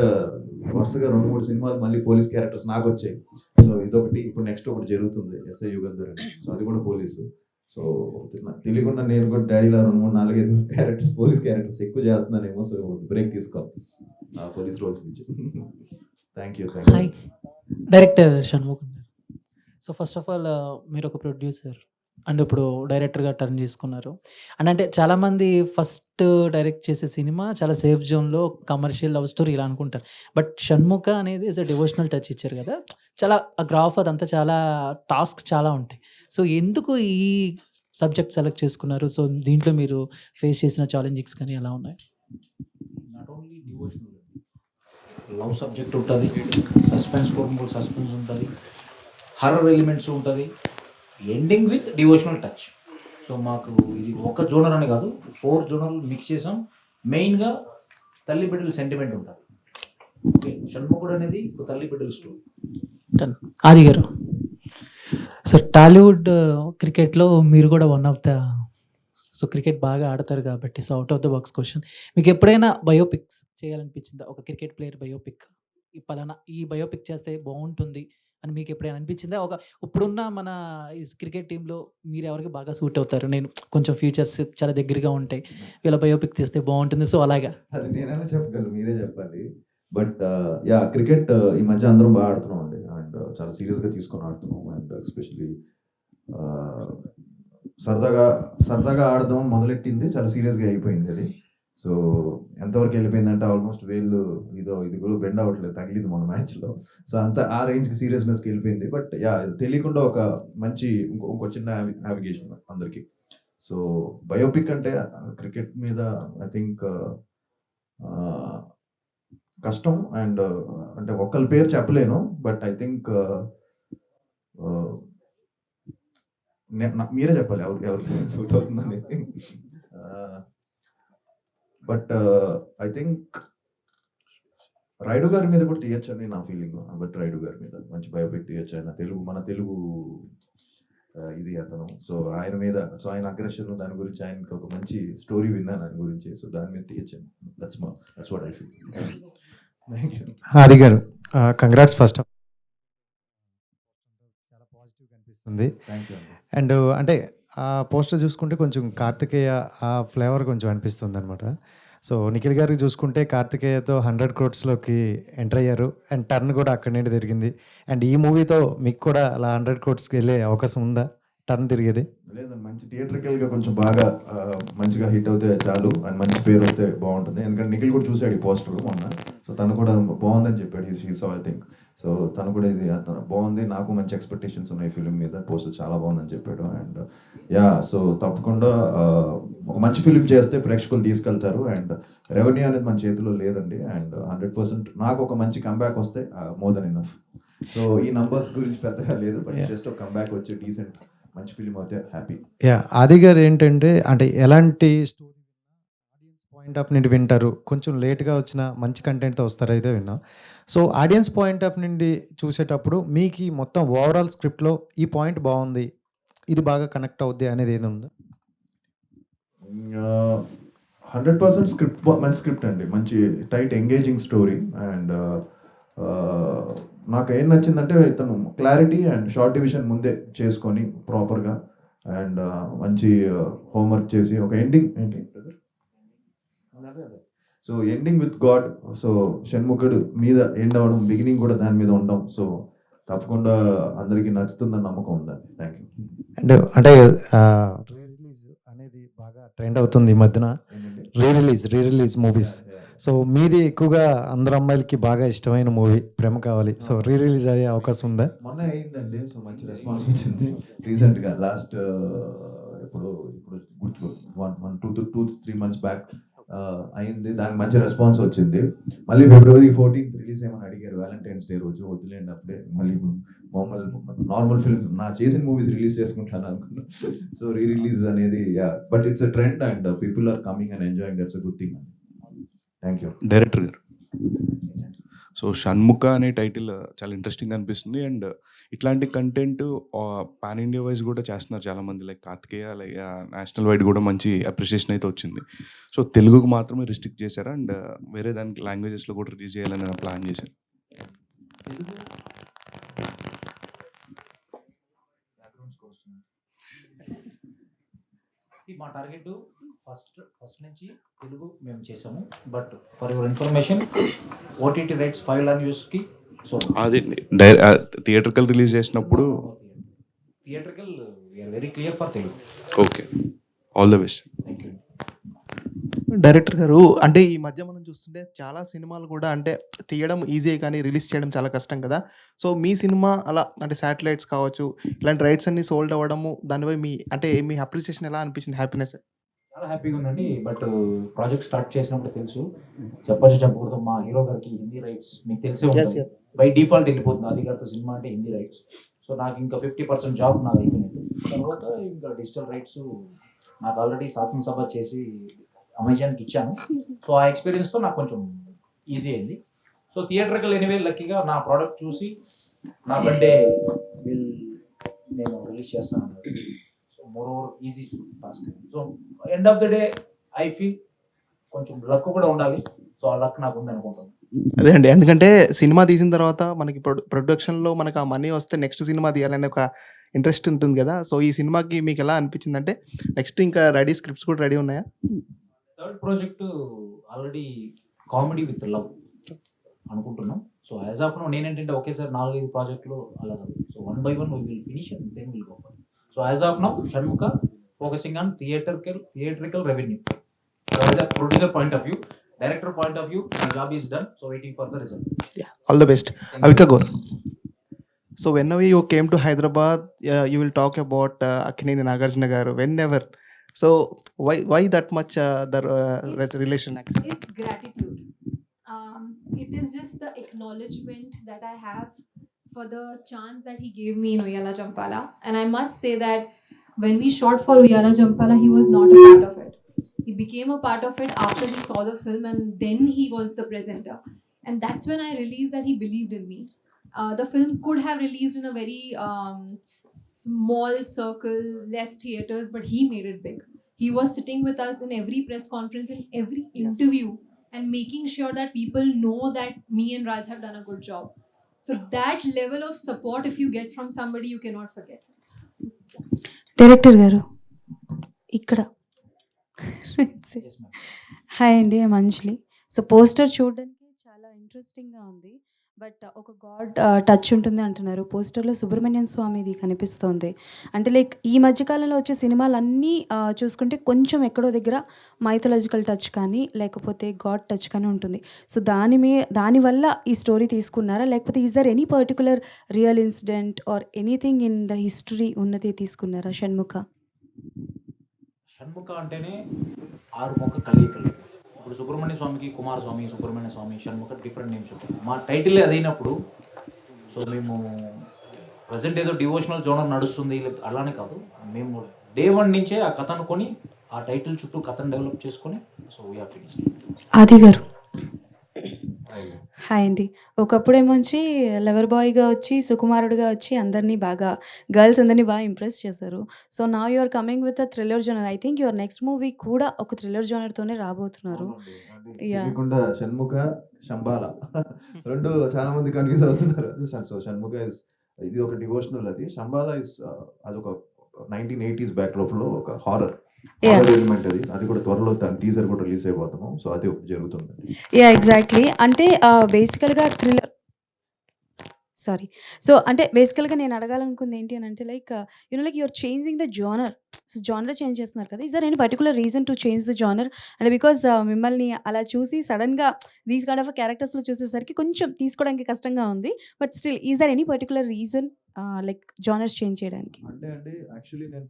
G: వరుసగా 2-3 సినిమాలు మళ్ళీ పోలీస్ క్యారెక్టర్స్ నాకు వచ్చాయి. సో ఇదొకటి, ఇప్పుడు నెక్స్ట్ ఒకటి జరుగుతుంది ఎస్ఐ యుగంధర్ అని. సో అది కూడా పోలీసు. సో తెలియకుండా నేను కూడా డాడీలో 2-3-4-5 క్యారెక్టర్స్ పోలీస్ క్యారెక్టర్స్ ఎక్కువ చేస్తున్నానేమో. సో బ్రేక్ తీసుకోవాలి ఆ పోలీస్ రోల్స్ నుంచి. Thank you.
J: Hi director Shanmukham గారు. సో ఫస్ట్ ఆఫ్ ఆల్ మీరు ఒక ప్రొడ్యూసర్ అండ్ ఇప్పుడు డైరెక్టర్గా టర్న్ చేసుకున్నారు. అండ్ అంటే చాలామంది ఫస్ట్ డైరెక్ట్ చేసే సినిమా చాలా సేఫ్ జోన్లో కమర్షియల్ లవ్ స్టోరీ ఇలా అనుకుంటారు. బట్ షణ్ముఖ అనేది ఇస్ అ డివోషనల్ టచ్ ఇచ్చారు కదా, చాలా ఆ గ్రాఫ్ అదంతా చాలా టాస్క్ చాలా ఉంటాయి. సో ఎందుకు ఈ సబ్జెక్ట్ సెలెక్ట్ చేసుకున్నారు? సో దీంట్లో మీరు ఫేస్ చేసిన ఛాలెంజెస్ కానీ ఎలా ఉన్నాయి?
E: Not only devotional, love subject ఉంటుంది, సస్పెన్స్ కోరుకుంటూ సస్పెన్స్ ఉంటుంది, హర్రర్ ఎలిమెంట్స్ ఉంటుంది, ending with devotional touch. So మాకు ఇది ఒక జోనర్ అని కాదు, 4 జోనర్లు మిక్స్ చేసాం. మెయిన్గా తల్లి బిడ్డల సెంటిమెంట్ ఉంటుంది. ఓకే, షణ్ముఖుడు అనేది ఒక తల్లి బిడ్డల స్టోరీ.
J: ఆది గారు, సార్ టాలీవుడ్ క్రికెట్లో మీరు కూడా one of the, so cricket బాగా ఆడతారు కాబట్టి, so out of the box question, మీకు ఎప్పుడైనా బయోపిక్స్ చేయాలనిపించిందా? ఒక క్రికెట్ ప్లేయర్ బయోపిక్, ఈ పలానా ఈ బయోపిక్ చేస్తే బాగుంటుంది అని మీకు ఎప్పుడైనా అనిపించిందా? ఇప్పుడున్న మన ఈ క్రికెట్ టీంలో మీరు ఎవరికి బాగా సూట్ అవుతారు, నేను కొంచెం ఫ్యూచర్స్ చాలా దగ్గరగా ఉంటాయి, వీళ్ళ బయోపిక్ తీస్తే బాగుంటుంది, సో అలాగా?
G: అది నేనైనా చెప్పగలను, మీరే చెప్పాలి. బట్ యా, క్రికెట్ ఈ మధ్య అందరం బాగా ఆడుతున్నాం అండి. అండ్ చాలా సీరియస్గా తీసుకొని ఆడుతున్నాం. అండ్ ఎస్పెషలీ సరదాగా ఆడదాం మొదలెట్టింది, చాలా సీరియస్గా అయిపోయింది అది. సో ఎంతవరకు వెళ్ళిపోయిందంటే ఆల్మోస్ట్ ఇది కూడా బెండ్ అవ్వట్లేదు, తగిలింది మన మ్యాచ్లో. సో అంత ఆ రేంజ్కి సీరియస్నెస్కి వెళ్ళిపోయింది. బట్ యా, తెలియకుండా ఒక మంచి ఇంకో చిన్న నావిగేషన్ అందరికీ. సో బయోపిక్ అంటే క్రికెట్ మీద ఐ థింక్ కష్టం. అండ్ అంటే ఒక్కరి పేరు చెప్పలేను, బట్ ఐ థింక్ మీరే చెప్పాలి ఎవరు సూట్ అవుతుందని. బట్ ఐ థింక్ రైడు గారి మీద కూడా తీయచ్చు అని నా ఫీలింగ్. బట్ రైడు గారి మీద మంచి బయోపిక్ తీయచ్చు. ఆయన మన తెలుగు ఇది అతను. సో ఆయన మీద, సో ఆయన అగ్రెషన్ దాని గురించి, ఆయనకి ఒక మంచి స్టోరీ విన్నాను ఆయన గురించి. సో దాని మీద తీయచ్చు. That's what I feel. Thank you.
K: ఆది గారు, కంగ్రాట్స్ ఫస్ట్ ఆఫ్. చాలా పాజిటివ్గా అనిపిస్తుంది.
G: థ్యాంక్ యూ అండి.
K: అండ్ అంటే ఆ పోస్టర్ చూసుకుంటే కొంచెం కార్తికేయ ఆ ఫ్లేవర్ కొంచెం అనిపిస్తుంది అనమాట. సో నిఖిల్ గారికి చూసుకుంటే కార్తికేయతో 100 crores ఎంటర్ అయ్యారు. అండ్ టర్న్ కూడా అక్కడి నుండి తిరిగింది. అండ్ ఈ మూవీతో మీకు కూడా అలా 100 crores వెళ్ళే అవకాశం ఉందా, టర్న్ తిరిగేది?
G: లేదండి, మంచి థియేట్రికల్గా కొంచెం బాగా మంచిగా హిట్ అవుతే చాలు, అండ్ మంచి పేరు వస్తే బాగుంటుంది. ఎందుకంటే నిఖిల్ కూడా చూసాడు ఈ పోస్టర్ మొన్న. సో తను కూడా బాగుందని చెప్పాడు. He saw I think. So తను కూడా ఇది బాగుంది, నాకు మంచి ఎక్స్పెక్టేషన్స్ ఉన్నాయి ఫిలిం మీద, పోస్టర్ చాలా బాగుందని చెప్పాడు. అండ్ యా, సో తప్పకుండా ఒక మంచి ఫిలిం చేస్తే ప్రేక్షకులు తీసుకెళ్తారు. అండ్ రెవెన్యూ అనేది మన చేతిలో లేదండి. అండ్ 100% నాకు ఒక మంచి కంబ్యాక్ వస్తే మోర్ దెన్ ఎనఫ్. సో ఈ నంబర్స్ గురించి పెద్దగా లేదు, బట్ జస్ట్ ఒక కంబ్యాక్ వచ్చి డీసెంట్ మంచి ఫిలిం అయితే హ్యాపీ.
K: యా, ఆది గారు ఏంటంటే అంటే ఎలాంటి స్టోరీ ఆడియన్స్ పాయింట్ ఆఫ్ నుండి వింటారు, కొంచెం లేట్గా వచ్చిన మంచి కంటెంట్తో వస్తారు అయితే విన్నాం. సో ఆడియన్స్ పాయింట్ ఆఫ్ నుండి చూసేటప్పుడు మీకు మొత్తం ఓవరాల్ స్క్రిప్ట్లో ఈ పాయింట్ బాగుంది, ఇది బాగా కనెక్ట్ అవుద్ది అనేది ఏది ఉందా?
G: 100% స్క్రిప్ట్, మంచి స్క్రిప్ట్ అండి, మంచి టైట్ ఎంగేజింగ్ స్టోరీ. అండ్ నాకు ఏం నచ్చిందంటే ఇతను క్లారిటీ అండ్ షార్ట్ డివిజన్ ముందే చేసుకొని ప్రాపర్గా, అండ్ మంచి హోంవర్క్ చేసి ఒక ఎండింగ్ ఏంటి, so ending with god. So షణ్ముఖుడు మీద ఎండ్ అవ్వడం, బిగినింగ్ కూడా దాని మీద ఉండడం. సో తప్పకుండా అందరికీ నచ్చుతుందని నమ్మకం ఉందండి. Thank you.
K: అండ్ అంటే రీ రిలీజ్ అనేది బాగా ట్రెండ్ అవుతుంది ఈ మధ్యన, రీ రిలీజ్ మూవీస్. సో మీది ఎక్కువగా అందరు అమ్మాయిలకి బాగా ఇష్టమైన మూవీ ప్రేమ కావాలి. సో రీ రిలీజ్ అయ్యే అవకాశం ఉందా?
G: మొన్న అయిందండి. సో మంచి రెస్పాన్స్ వచ్చింది రీసెంట్గా. లాస్ట్ ఇప్పుడు గుర్తు 1-2-3 months బ్యాక్ అయింది, దానికి మంచి రెస్పాన్స్ వచ్చింది. మళ్ళీ February 14th రిలీజ్ ఏమని అడిగారు, వ్యాలంటైన్స్ డే రోజు. వద్దులేండి అప్పుడే, మళ్ళీ మామూలు నార్మల్ ఫిల్మ్ నా చేసిన మూవీస్ రిలీజ్ చేసుకుంటాను అనుకున్నాను. సో రిలీజ్ అనేది but it's a trend and people are coming and enjoying, that's a good thing. Thank you.
L: Director గారు, సో షణ్ముఖ అనే టైటిల్ చాలా ఇంట్రెస్టింగ్ అనిపిస్తుంది. అండ్ ఇట్లాంటి కంటెంట్ పాన్ ఇండియా వైజ్ కూడా చేస్తున్నారు చాలామంది, like Karthikeya, like national wide కూడా మంచి అప్రిషియేషన్ అయితే వచ్చింది. సో తెలుగుకు మాత్రమే రిస్ట్రిక్ట్ చేశారా, అండ్ వేరే దానికి లాంగ్వేజెస్లో కూడా రిలీజ్ చేయాలని ప్లాన్ చేశారు?
E: మా టార్గెట్ ఫస్ట్ నుంచి తెలుగు మేము చేసాము. But for your information, OTT rights 5 లాంగ్వేజెస్కి. సో
L: అది థియేటర్కల్ రిలీజ్ చేసినప్పుడు
E: theatrical we're very clear for Telugu.
L: Okay, all the best.
E: Thank you.
M: Director గారు, అంటే ఈ మధ్య మనం చూస్తుంటే చాలా సినిమాలు కూడా అంటే తీయడం ఈజీ కానీ రిలీజ్ చేయడం చాలా కష్టం కదా. సో మీ సినిమా అలా అంటే శాటిలైట్స్ కావచ్చు, ఇలాంటి రైట్స్ అన్ని సోల్డ్ అవ్వడము, దానిపై మీ అప్రిసియేషన్ ఎలా అనిపించింది? హ్యాపీనెస్?
E: చాలా హ్యాపీగా ఉందండి. బట్ ప్రాజెక్ట్ స్టార్ట్ చేసినప్పుడు తెలుసు, చెప్పకూడదు, మా హీరో గారికి హిందీ రైట్స్ మీకు తెలిసే ఉంటుంది, బై డిఫాల్ట్ వెళ్ళిపోతుంది అది గారితో సినిమా అంటే హిందీ రైట్స్. సో నాకు ఇంకా 50% జాబ్ నాకు అయిపోయినట్టు. తర్వాత ఇంకా డిజిటల్ రైట్స్ నాకు ఆల్రెడీ శాసనసభ చేసి అమెజాన్కి ఇచ్చాను. సో ఆ ఎక్స్పీరియన్స్తో నాకు కొంచెం ఈజీ అయింది. సో థియేటర్కల్ ఎనీవే లక్కీగా నా ప్రోడక్ట్ చూసి నాకంటే నేను రిలీజ్ చేస్తాను. So more over easy task. So end of the day I feel కొంచెం లక్ కూడా ఉండాలి. సో ఆ లక్ నాకు ఉంది అనుకుంటాను.
M: అదే అండి, ఎందుకంటే సినిమా తీసిన తర్వాత మనకి ప్రొడక్షన్లో మనకు ఆ మనీ వస్తే నెక్స్ట్ సినిమా తీయాలనే ఒక ఇంట్రెస్ట్ ఉంటుంది కదా. సో ఈ సినిమాకి మీకు ఎలా అనిపించింది? అంటే నెక్స్ట్ ఇంకా రెడీ స్క్రిప్ట్స్ కూడా రెడీ ఉన్నాయా?
E: Third project already comedy with love అనుకుంటున్నాం. సో యాజ్ ఆఫ్ నో నేనేంటంటే ఒకేసారి 4-5 ప్రాజెక్టులు అలా కాదు. So 1 by 1 we will finish and then we'll go for it. So as of now, Shanmukha focusing on theatrical revenue. So as a producer point of view, director point of view, the job is done. So waiting for the result.
M: Yeah, all the best. Avika Gaur. So whenever you came to Hyderabad, you will talk about Akkineni Nagarjuna garu. Whenever. So why that much relation?
F: It's gratitude. It is just the acknowledgement that I have for the chance that he gave me in Uyala Champala. And I must say that when we shot for Uyala Champala, he was not a part of it. He became a part of it after he saw the film, and then he was the presenter. And that's when I realized that he believed in me. The film could have released in a very small circle, less theaters, but he made it big. He was sitting with us in every press conference, in every interview, and making sure that people know that me and Raj have done a good job. So that level of support, if you get from somebody, you cannot forget.
N: Director గారు ఇక్కడ
E: Yes, ma'am.
N: Hi అండి, అంజలి. So poster చూడడానికి చాలా ఇంట్రెస్టింగ్గా ఉంది, but ఒక God touch ఉంటుంది అంటున్నారు. పోస్టర్లో సుబ్రహ్మణ్యం స్వామిది కనిపిస్తోంది. అంటే లైక్ ఈ మధ్యకాలంలో వచ్చే సినిమాలన్నీ చూసుకుంటే కొంచెం ఎక్కడో దగ్గర మైథలాజికల్ టచ్ కానీ లేకపోతే గాడ్ టచ్ కానీ ఉంటుంది. సో దానివల్ల ఈ స్టోరీ తీసుకున్నారా, లేకపోతే is there any particular real incident or anything in the history ఉన్నది తీసుకున్నారా షణ్ముఖ?
E: షణ్ముఖ అంటేనే 6 మొక్క కలయికలు. ఇప్పుడు సుబ్రహ్మణ్య స్వామికి కుమారస్వామి, సుబ్రహ్మణ్య స్వామి, షణ్ముఖ డిఫరెంట్ నేమ్స్ ఉంటాయి. మా టైటిల్ అదైనప్పుడు సో మేము ప్రజెంట్ ఏదో డివోషనల్ జోనర్ నడుస్తుంది అలానే కాదు, మేము డే 1 నుంచే ఆ కథ అనుకొని ఆ టైటిల్ చుట్టూ కథను డెవలప్ చేసుకొని సో వీఆర్ ఫినిష్డ్.
N: ఆది గారు హాయ్ అండి. ఒకప్పుడేమొచ్చి లవర్ బాయ్గా వచ్చి సుకుమారుడుగా వచ్చి అందరినీ బాగా గర్ల్స్ అందరినీ బాగా ఇంప్రెస్ చేశారు. So now you are coming with a thriller genre. I think your next movie కూడా ఒక థ్రిల్లర్ జోనర్తోనే రాబోతున్నారు. యా,
G: తెలియకుండా షణ్ముఖ శంబాల రెండు చాలా మంది కన్ఫ్యూజ్ అవుతున్నారు. సో షణ్ముఖ ఇది ఒక డివోషనల్, అది శంబాల అదొక 1980s బ్యాక్డ్రాప్ లో ఒక హారర్ ఎలిమెంట్. అది కూడా త్వరలో టీజర్ కూడా రిలీజ్ అయిపోతాము. సో అది జరుగుతుంది.
N: Yeah exactly. అంటే బేసికల్గా థ్రిల్లర్ సో అంటే బేసికల్గా నేను అడగాలనుకుంది ఏంటి అని అంటే like like you're changing the genre. So genre change చేస్తున్నారు కదా, is there any particular reason to change the genre? అంటే బికాజ్ మిమ్మల్ని అలా చూసి సడన్గా దీస్ కైండ్ ఆఫ్ క్యారెక్టర్స్లో చూసేసరికి కొంచెం తీసుకోవడానికి కష్టంగా ఉంది. But still is there any particular reason like genres change చేయడానికి?
G: అంటే అండి యాక్చువల్లీ నేను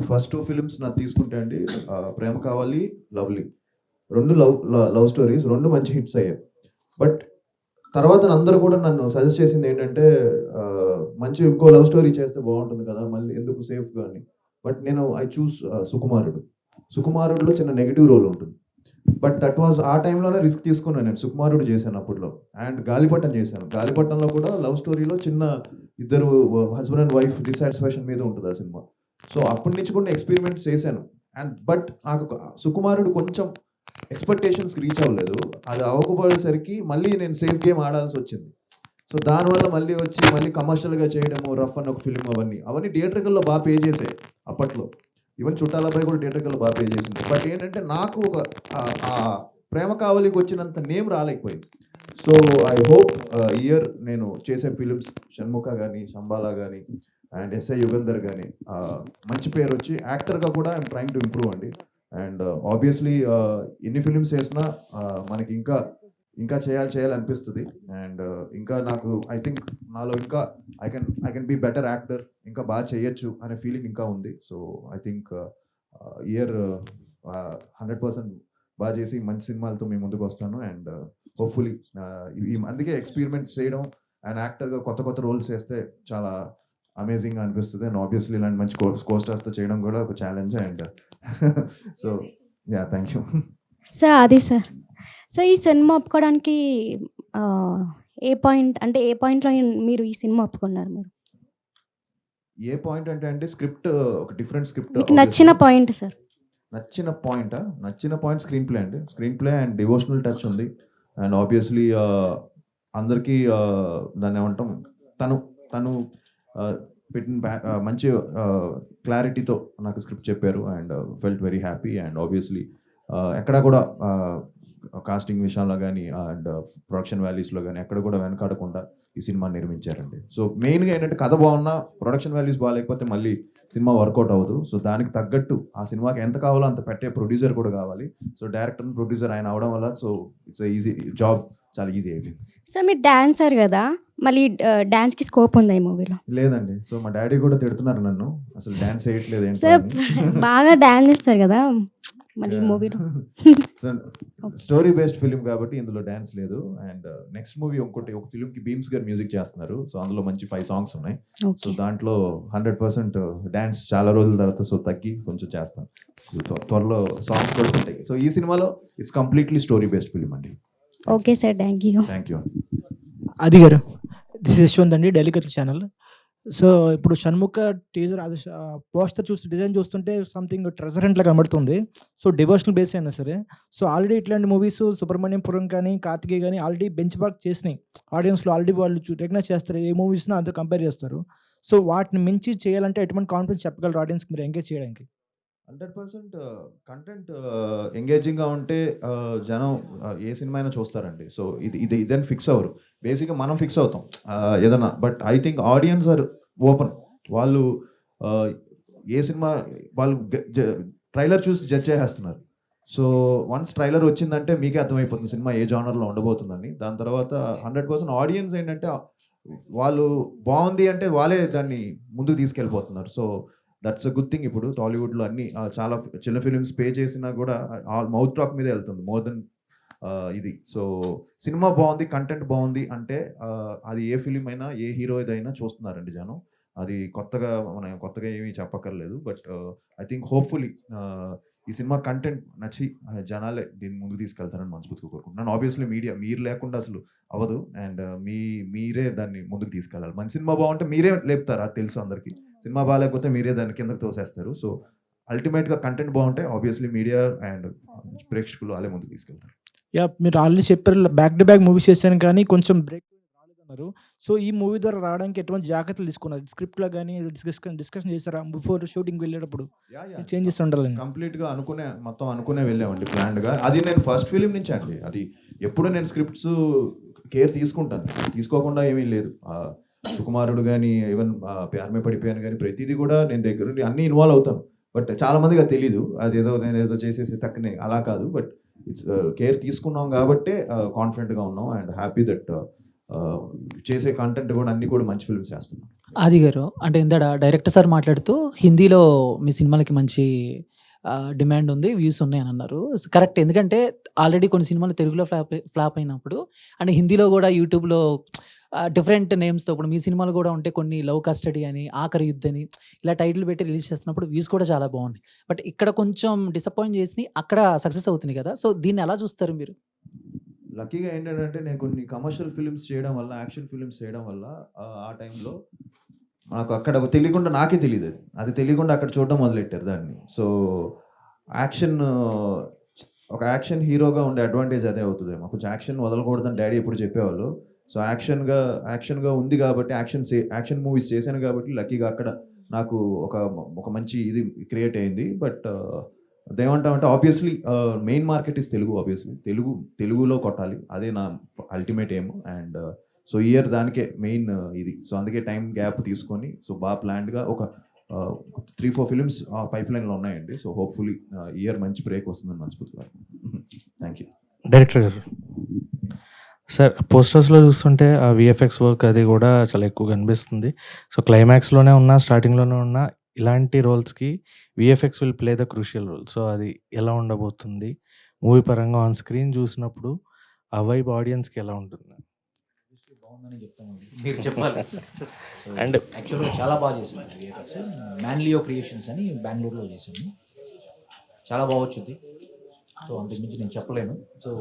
G: ఫస్ట్ 2 ఫిలిమ్స్ నాకు తీసుకుంటే అండి ప్రేమ కావాలి, లవ్లీ. రెండు లవ్ స్టోరీస్, రెండు మంచి హిట్స్ అయ్యాయి. బట్ తర్వాత అందరూ కూడా నన్ను సజెస్ట్ చేసింది ఏంటంటే మంచి ఇంకో లవ్ స్టోరీ చేస్తే బాగుంటుంది కదా, మళ్ళీ ఎందుకు సేఫ్గా అని. బట్ నేను ఐ చూస్ సుకుమారుడులో చిన్న నెగిటివ్ రోల్ ఉంటుంది. బట్ దట్ వాజ్ ఆ టైంలోనే రిస్క్ తీసుకున్నాను. నేను సుకుమారుడు చేశాను అప్పట్లో, అండ్ గాలిపటం చేశాను. గాలిపటంలో కూడా లవ్ స్టోరీలో చిన్న ఇద్దరు హస్బెండ్ అండ్ వైఫ్ డిసాటిస్ఫాక్షన్ మీద ఉంటుంది ఆ సినిమా. సో అప్పటి నుంచి కూడా ఎక్స్పెరిమెంట్స్ చేశాను. అండ్ బట్ నాకు సుకుమారుడు కొంచెం ఎక్స్పెక్టేషన్స్కి రీచ్ అవ్వలేదు. అది అవ్వకపోయేసరికి మళ్ళీ నేను సేఫ్ గేమ్ ఆడాల్సి వచ్చింది. సో దానివల్ల మళ్ళీ కమర్షియల్గా చేయడము, రఫ్ అని ఒక ఫిల్మ్, అవన్నీ థియేటర్కల్లో బాగా పే చేసాయి అప్పట్లో. ఈవెన్ చుట్టాలపై కూడా థియేటర్కల్లో బాగా పే చేసింది. బట్ ఏంటంటే నాకు ఒక ప్రేమ కావలికి వచ్చినంత నేమ్ రాలేకపోయింది. సో ఐ హోప్ ఇయర్ నేను చేసే ఫిలిమ్స్ షణ్ముఖ కానీ, శంబాలా కానీ, అండ్ ఎస్ఐ యుగంధర్ కానీ మంచి పేరు వచ్చి యాక్టర్గా కూడా ఐఎమ్ ట్రైంగ్ టు ఇంప్రూవ్ అండి. అండ్ ఆబ్వియస్లీ ఎన్ని ఫిలిమ్స్ చేసినా మనకి ఇంకా చేయాలనిపిస్తుంది. అండ్ ఇంకా నాకు ఐ థింక్ నాలో ఇంకా I can be better actor, ఇంకా బాగా చేయొచ్చు అనే ఫీలింగ్ ఇంకా ఉంది. సో ఐ థింక్ ఇయర్ 100% బాగా చేసి మంచి సినిమాలతో మీ ముందుకు వస్తాను. అండ్ హోప్ఫుల్లీ అందుకే ఎక్స్పెరిమెంట్ చేయడం అండ్ యాక్టర్గా కొత్త రోల్స్ చేస్తే చాలా అమేజింగ్గా అనిపిస్తుంది. అండ్ ఆబ్వియస్లీ ఇలాంటి మంచి కోస్టార్స్తో చేయడం కూడా ఒక challenge. And so yeah, thank you
O: sir. అది సార్, సో ఈ సినిమా ఒప్పుకోవడానికి ఏ పాయింట్లో మీరు ఈ సినిమా ఒప్పుకున్నారు? మీరు
G: ఏ పాయింట్ అంటే స్క్రిప్ట్ ఒక డిఫరెంట్ స్క్రిప్ట్.
O: మీకు నచ్చిన పాయింట్ సార్?
G: నచ్చిన పాయింట్ స్క్రీన్ ప్లే అండి. Screen play and devotional touch ఉంది. అండ్ ఆబ్వియస్లీ అందరికీ దాన్ని ఏమంటాం, తను పెట్టిన మంచి క్లారిటీతో నాకు స్క్రిప్ట్ చెప్పారు. And felt very happy. And obviously ఎక్కడా కూడా కాస్టింగ్ విషయాల్లో కానీ అండ్ ప్రొడక్షన్ వాల్యూస్లో కానీ ఎక్కడ కూడా వెనకాడకుండా ఈ సినిమా నిర్మించారండి. సో మెయిన్గా ఏంటంటే కథ బాగున్నా ప్రొడక్షన్ వాల్యూస్ బాగాలేకపోతే మళ్ళీ సినిమా వర్కౌట్ అవ్వదు. సో దానికి తగ్గట్టు ఆ సినిమాకి ఎంత కావాలో అంత పెట్టే ప్రొడ్యూసర్ కూడా కావాలి. సో డైరెక్టర్ ప్రొడ్యూసర్ ఆయన అవడం వల్ల సో ఇట్స్ ఈజీ జాబ్, చాలా ఈజీ అయిపోయింది.
O: సార్ మీరు డాన్సర్ కదా, మళ్ళీ డాన్స్కి స్కోప్ ఉందా ఈ మూవీలో?
G: లేదండి. సో మా డాడీ కూడా తిడుతున్నారు నన్ను, అసలు డాన్స్ వేయట్లేదు ఏంటి
O: సార్. బాగా డాన్స్ చేస్తారు కదా మళ్ళీ మూవీలో.
G: స్టోరీ బేస్డ్ ఫిలిం కాబట్టి ఇందులో డాన్స్ లేదు. అండ్ నెక్స్ట్ మూవీ ఒక ఫిలింకి బీమ్స్ గారు మ్యూజిక్ చేస్తున్నారు. సో అందులో మంచి 5 సాంగ్స్ ఉన్నాయి. సో దాంట్లో 100% డాన్స్ చాలా రోజుల తర్వాత సో తగ్గి కొంచెం చేస్తాను. త్వరలో సాంగ్స్ కూడా ఉంటాయి. సో ఈ సినిమాలో it's completely story based film అండి.
O: Okay sir, thank you.
P: Aadi గారు, దిస్ యశ్వంత్ అండి, డైలీ కథ ఛానల్. సో ఇప్పుడు షణ్ముఖ టీజర్ అది పోస్టర్ డిజైన్ చూస్తుంటే సంథింగ్ ట్రెజర్ హంట్లా కనబడుతుంది. సో డివోషనల్ బేస్ అయినా సరే, సో ఆల్రెడీ ఇట్లాంటి మూవీస్ సుబ్రహ్మణ్యపురం కానీ కార్తికేయ కానీ ఆల్రెడీ బెంచ్ మార్క్ చేసినాయి ఆడియన్స్లో. ఆల్రెడీ వాళ్ళు రికగ్నైజ్ చేస్తారు, ఏ మూవీస్ని అంతా కంపేర్ చేస్తారు. సో వాటిని మించి చేయాలంటే ఎటువంటి కాన్ఫిడెన్స్ చెప్పగలరు ఆడియన్స్కి మీరు ఎంగేజ్ చేయడానికి?
G: 100% కంటెంట్ ఎంగేజింగ్గా ఉంటే జనం ఏ సినిమా అయినా చూస్తారండి. సో ఇదని ఫిక్స్ అవ్వరు. బేసిక్గా మనం ఫిక్స్ అవుతాం ఏదన్నా. But I think audience are open. వాళ్ళు ఏ సినిమా వాళ్ళు ట్రైలర్ చూసి జడ్జ్ చేసేస్తున్నారు. సో వన్స్ ట్రైలర్ వచ్చిందంటే మీకే అర్థమైపోతుంది సినిమా ఏ జానర్లో ఉండబోతుందని. దాని తర్వాత 100% ఆడియన్స్ ఏంటంటే వాళ్ళు బాగుంది అంటే వాళ్ళే దాన్ని ముందుకు తీసుకెళ్ళిపోతున్నారు. So that's a good thing. ఇప్పుడు టాలీవుడ్లో అన్ని చాలా చిన్న ఫిలిమ్స్ పే చేసినా కూడా మౌత్ టాక్ మీదే వెళ్తుంది మోర్ దెన్ ఇది. సో సినిమా బాగుంది, కంటెంట్ బాగుంది అంటే అది ఏ ఫిలిం అయినా ఏ హీరో అయినా చూస్తున్నారండి జనం. అది మనం కొత్తగా ఏమీ చెప్పక్కర్లేదు. బట్ ఐ థింక్ హోప్ఫుల్లీ ఈ సినిమా కంటెంట్ నచ్చి జనాలే దీన్ని ముందుకు తీసుకెళ్తారని మనస్ఫూర్తిగా కోరుకుంటున్నాను. ఆబ్వియస్లీ మీరు లేకుండా అసలు అవ్వదు. అండ్ మీరే దాన్ని ముందుకు తీసుకెళ్ళాలి. మన సినిమా బాగుంటే మీరే లేపుతారు, అది తెలుసు అందరికీ. సినిమా బాగాలేకపోతే మీరే దాన్ని కిందకి తోసేస్తారు. సో అల్టిమేట్గా కంటెంట్ బాగుంటే ఆబ్వియస్లీ మీడియా అండ్ ప్రేక్షకులు వాళ్ళే ముందుకు తీసుకెళ్తారు.
P: యా, మీరు ఆల్రెడీ చెప్పారు బ్యాక్ టు బ్యాక్ మూవీస్ చేశాను కానీ కొంచెం బ్రేక్ రాలేదన్నారు. సో ఈ మూవీ ద్వారా రావడానికి ఎటువంటి జాగ్రత్తలు తీసుకున్నారు? స్క్రిప్ట్లో కానీ డిస్కషన్ చేశారా బిఫోర్ షూటింగ్ వెళ్ళేటప్పుడు? చేంజెస్ ఉండాలి.
G: కంప్లీట్గా మొత్తం అనుకునే వెళ్ళామండి ప్లాన్డ్గా. అది నేను ఫస్ట్ ఫిలిం నుంచి అండి. అది ఎప్పుడు నేను స్క్రిప్ట్స్ కేర్ తీసుకుంటాను, తీసుకోకుండా ఏమీ లేదు. సుకుమారుడు కానీ ఈవెన్ ప్యార్ మే పడిపోయాను కానీ ప్రతిదీ కూడా నేను దగ్గర నుండి అన్నీ ఇన్వాల్వ్ అవుతాను. బట్ చాలా మందికి అది తెలీదు. నేను ఏదో చేసేసి తక్కువనే అలా కాదు. బట్ ఇట్స్ కేర్ తీసుకున్నాం కాబట్టి కాన్ఫిడెంట్గా ఉన్నాం అండ్ హ్యాపీ దట్ చేసే కంటెంట్ కూడా అన్ని కూడా మంచి ఫిల్మ్స్ చేస్తున్నాం.
J: ఆది గారు, అంటే ఇందాక డైరెక్టర్ సార్ మాట్లాడుతూ హిందీలో మీ సినిమాలకి మంచి డిమాండ్ ఉంది, వ్యూస్ ఉన్నాయని అన్నారు. కరెక్ట్. ఎందుకంటే ఆల్రెడీ కొన్ని సినిమాలు తెలుగులో ఫ్లాప్ అయినప్పుడు అండ్ హిందీలో కూడా యూట్యూబ్‌లో డిఫరెంట్ నేమ్స్‌తో ఇప్పుడు మీ సినిమాలు కూడా ఉంటే కొన్ని లవ్ కస్టడీ అని, ఆఖరి యుద్ధ్ అని ఇలా టైటిల్ పెట్టి రిలీజ్ చేస్తున్నప్పుడు వ్యూస్ కూడా చాలా బాగున్నాయి. బట్ ఇక్కడ కొంచెం డిసప్పాయింట్ చేసినయి అక్కడ సక్సెస్ అవుతుంది కదా! సో దీన్ని ఎలా చూస్తారు మీరు?
G: లక్కీగా ఏంటంటే నేను కొన్ని కమర్షియల్ ఫిల్మ్స్ చేయడం వల్ల, యాక్షన్ ఫిల్మ్స్ చేయడం వల్ల ఆ టైంలో నాకు అక్కడ తెలియకుండా నాకే తెలీదు అది. అది తెలియకుండా అక్కడ చూడడం మొదలెట్టారు దాన్ని. సో యాక్షన్ ఒక యాక్షన్ హీరోగా ఉండే అడ్వాంటేజ్ అదే అవుతుందేమో. కొంచెం యాక్షన్ వదలకూడదని డ్యాడీ ఎప్పుడు చెప్పేవాళ్ళు. సో యాక్షన్‌గా ఉంది కాబట్టి యాక్షన్ మూవీస్ చేశాను కాబట్టి లక్కీగా అక్కడ నాకు ఒక మంచి ఇది క్రియేట్ అయింది. బట్ అదేమంటామంటే obviously main market is Telugu. Obviously తెలుగులో కొట్టాలి. అదే నా అల్టిమేట్ ఎయిమ్. అండ్ సో ఈ ఇయర్ దానికే మెయిన్ ఇది. సో అందుకే టైం గ్యాప్ తీసుకొని సో బాగా ప్లాన్డ్‌గా ఒక 3-4 ఫిల్మ్స్ పైప్‌లైన్‌లో ఉన్నాయండి. సో హోప్‌ఫుల్లీ ఈ ఇయర్ మంచి బ్రేక్ వస్తుందని మనస్ఫూర్తిగా. థ్యాంక్ యూ.
Q: డైరెక్టర్ గారు సార్, పోస్టర్స్‌లో చూస్తుంటే ఆ వీఎఫ్ఎక్స్ వర్క్ అది కూడా చాలా ఎక్కువ కనిపిస్తుంది. సో క్లైమాక్స్‌లోనే ఉన్నా, స్టార్టింగ్‌లోనే ఉన్నా ఇలాంటి రోల్స్‌కి VFX will play the crucial role. So అది ఎలా ఉండబోతుంది? మూవీ పరంగా ఆన్ స్క్రీన్ చూసినప్పుడు ఆ వైబ్ ఆడియన్స్‌కి ఎలా ఉంటుంది?
E: బాగుందని చెప్తామండి. మీరు చెప్పాలి. సో
Q: అండ్
E: యాక్చువల్‌గా చాలా బాగా చేసాం వీఎఫ్ఎక్స్. మ్యాన్లియో క్రియేషన్స్ అని బెంగుళూరులో చేసాము. చాలా బాగా వచ్చింది. సో అంతకు మించి నేను చెప్పలేను. సో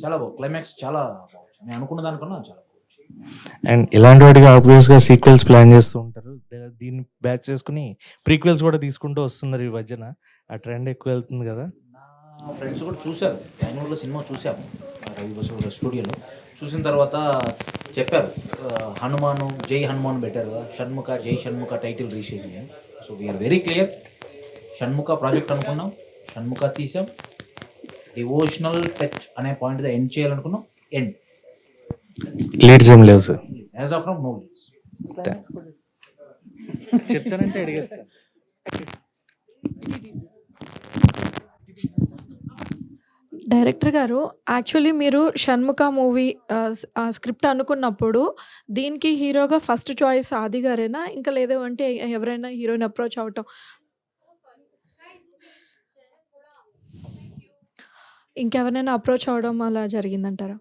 E: చాలా బాగుంది. క్లైమాక్స్ చాలా బాగుంది. నేను అనుకున్న దానికన్నా చాలా బాగుంది.
Q: అండ్ ఇలాంటి వాటికి ఆబ్వియస్‌గా సీక్వెల్స్ ప్లాన్ చేస్తూ ఉంటారు. దీన్ని బ్యాచ్ చేసుకొని ప్రీక్వెల్స్ కూడా తీసుకుంటూ వస్తున్నారు ఈ మధ్యన. ఆ ట్రెండ్ ఎక్కువ వెళ్తుంది కదా!
E: నా ఫ్రెండ్స్ కూడా చూశారు. బెంగుళూరులో సినిమా చూసాము రవి బసవ స్టూడియోలో. చూసిన తర్వాత చెప్పారు హనుమాను జై హనుమాన్ పెట్టారు కదా, షణ్ముఖ జై షణ్ముఖ టైటిల్ రీషేజ్ చేయాలి. So we're very clear. Shanmukha project అనుకున్నాం, షణ్ముఖ తీసాం. డివోషనల్ టచ్ అనే పాయింట్ ఎండ్ చేయాలనుకున్నాం, ఎండ్.
Q: లీడ్స్ ఏం లేవు sir.
E: As of now no leads.
Q: చెప్తానంటే అడిగేస్తాను.
R: డైరెక్టర్ గారు, యాక్చువల్లీ మీరు 'షణ్ముఖ' మూవీ స్క్రిప్ట్ అనుకున్నప్పుడు దీనికి హీరోగా ఫస్ట్ చాయిస్ ఆది గారేనా? ఇంకా లేదు అంటే ఎవరైనా హీరోయిన్ అప్రోచ్ అవ్వటం ఇంకెవరైనా అప్రోచ్ అవ్వడం అలా జరిగిందంటారా?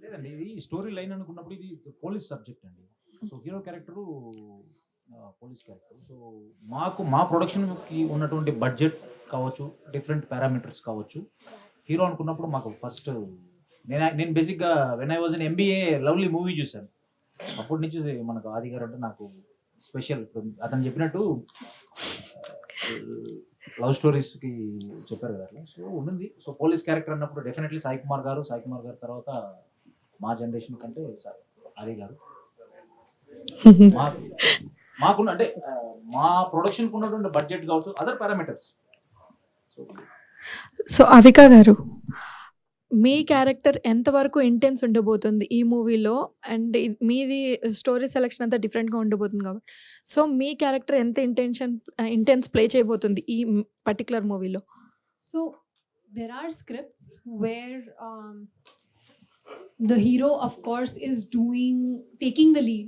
E: లేదండి, ఇది స్టోరీ లైన్ అనుకున్నప్పుడు ఇది పోలీస్ సబ్జెక్ట్ అండి. So hero character police character. So మా ప్రొడక్షన్కి ఉన్నటువంటి బడ్జెట్ కావచ్చు, డిఫరెంట్ పారామీటర్స్ కావచ్చు, హీరో అనుకున్నప్పుడు మాకు ఫస్ట్ నేను బేసిక్గా when I was in MBA lovely movie చూశాను. అప్పటి నుంచి మనకు ఆది గారు అంటే నాకు స్పెషల్. ఇప్పుడు అతను చెప్పినట్టు లవ్ స్టోరీస్కి చెప్పారు కదా, అట్లా సో ఉండింది. సో పోలీస్ క్యారెక్టర్ అన్నప్పుడు డెఫినెట్లీ సాయి కుమార్ గారు తర్వాత మా జనరేషన్ కంటే ఆది గారు. మాకు అంటే మా ప్రొడక్షన్కి ఉన్నటువంటి బడ్జెట్ కావచ్చు, అదర్ పారామీటర్స్.
R: సో అవికా గారు, మీ క్యారెక్టర్ ఎంతవరకు ఇంటెన్స్ ఉండబోతుంది ఈ మూవీలో? అండ్ మీది స్టోరీ సెలెక్షన్ అంతా డిఫరెంట్గా ఉండబోతుంది కాబట్టి, సో మీ క్యారెక్టర్ ఎంత ఇంటెన్స్ ప్లే చేయబోతుంది ఈ పర్టికులర్ మూవీలో?
F: So there are scripts where the hero, of course, is taking the lead,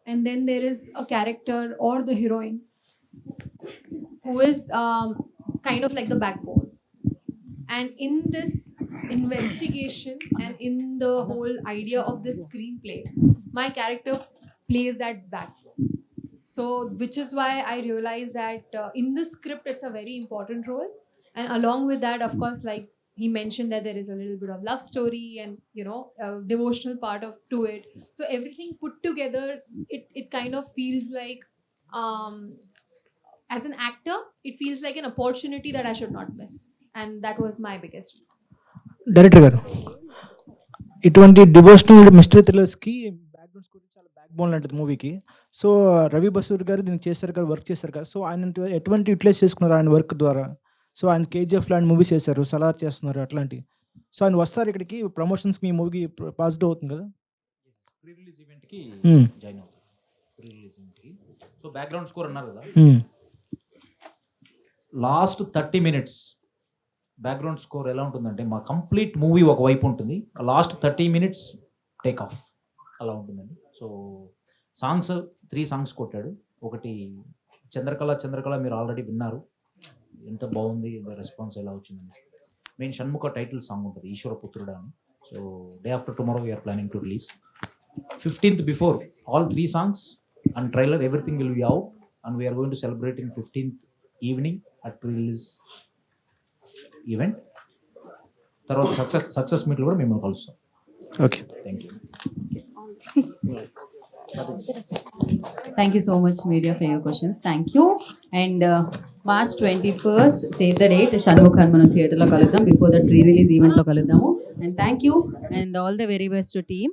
F: and then there is a character or the heroine who is kind of like the backbone. And in this investigation and in the whole idea of this screenplay, my character plays that backbone. So, which is why I realized that in the script, it's a very important role. And along with that, of course, like he mentioned that there is a little bit of love story and, you know, a devotional part to it. So everything put together, it kind of feels like, as an actor, it feels like an opportunity that I should not miss. And that was my biggest reason.
P: Director గారు, ఇటువంటి devotional mystery థ్రిల్లర్స్కి background score చాలా back bone లాంటిది మూవీకి. So Ravi Basur గారు దీనికి చేశారు కదా, work చేశారు కదా. సో ఆయన ఎటువంటి యూటిలైజ్ చేసుకున్నారు ఆయన వర్క్ ద్వారా? సో ఆయన కేజీఎఫ్ లాంటి మూవీస్ చేశారు, సలార్ చేస్తున్నారు అట్లాంటి. సో ఆయన వస్తారు ఇక్కడికి ప్రమోషన్స్కి, మీ మూవీకి పాజిటివ్ అవుతుంది కదా.
E: ప్రీ రిలీజ్ ఈవెంట్కి జాయిన్ అవుతారు. ప్రీ రిలీజ్ ఈవెంట్కి. సో బ్యాక్గ్రౌండ్ స్కోర్ అన్నారు కదా, లాస్ట్ 30 minutes బ్యాక్గ్రౌండ్ స్కోర్ ఎలా ఉంటుందంటే, మా కంప్లీట్ మూవీ ఒకవైపు ఉంటుంది, లాస్ట్ 30 minutes టేక్ ఆఫ్ అలా ఉంటుందండి. సో సాంగ్స్ 3 songs కొట్టాడు. ఒకటి చంద్రకళ మీరు ఆల్రెడీ విన్నారు. ఎంత బాగుంది, రెస్పాన్స్ ఎలా వచ్చిందని. మెయిన్ షణ్ముఖ టైటిల్ సాంగ్ ఉంటుంది ఈశ్వర పుత్రుడా అని. So day after tomorrow we're planning to release 15th before all 3 songs and trailer everything will be out and we're going to celebrate in 15th evening at release event. తర్వాత success మీట్లు కూడా మేము కలుస్తాం.
Q: Okay,
E: thank you.
A: Thank you so much, media, for your questions. Thank you. And March 21st, save the date. Shanmukhan మనం థియేటర్లో కలుద్దాం. Before the pre release ఈవెంట్లో కలుద్దాము. And thank you and all the very best to team.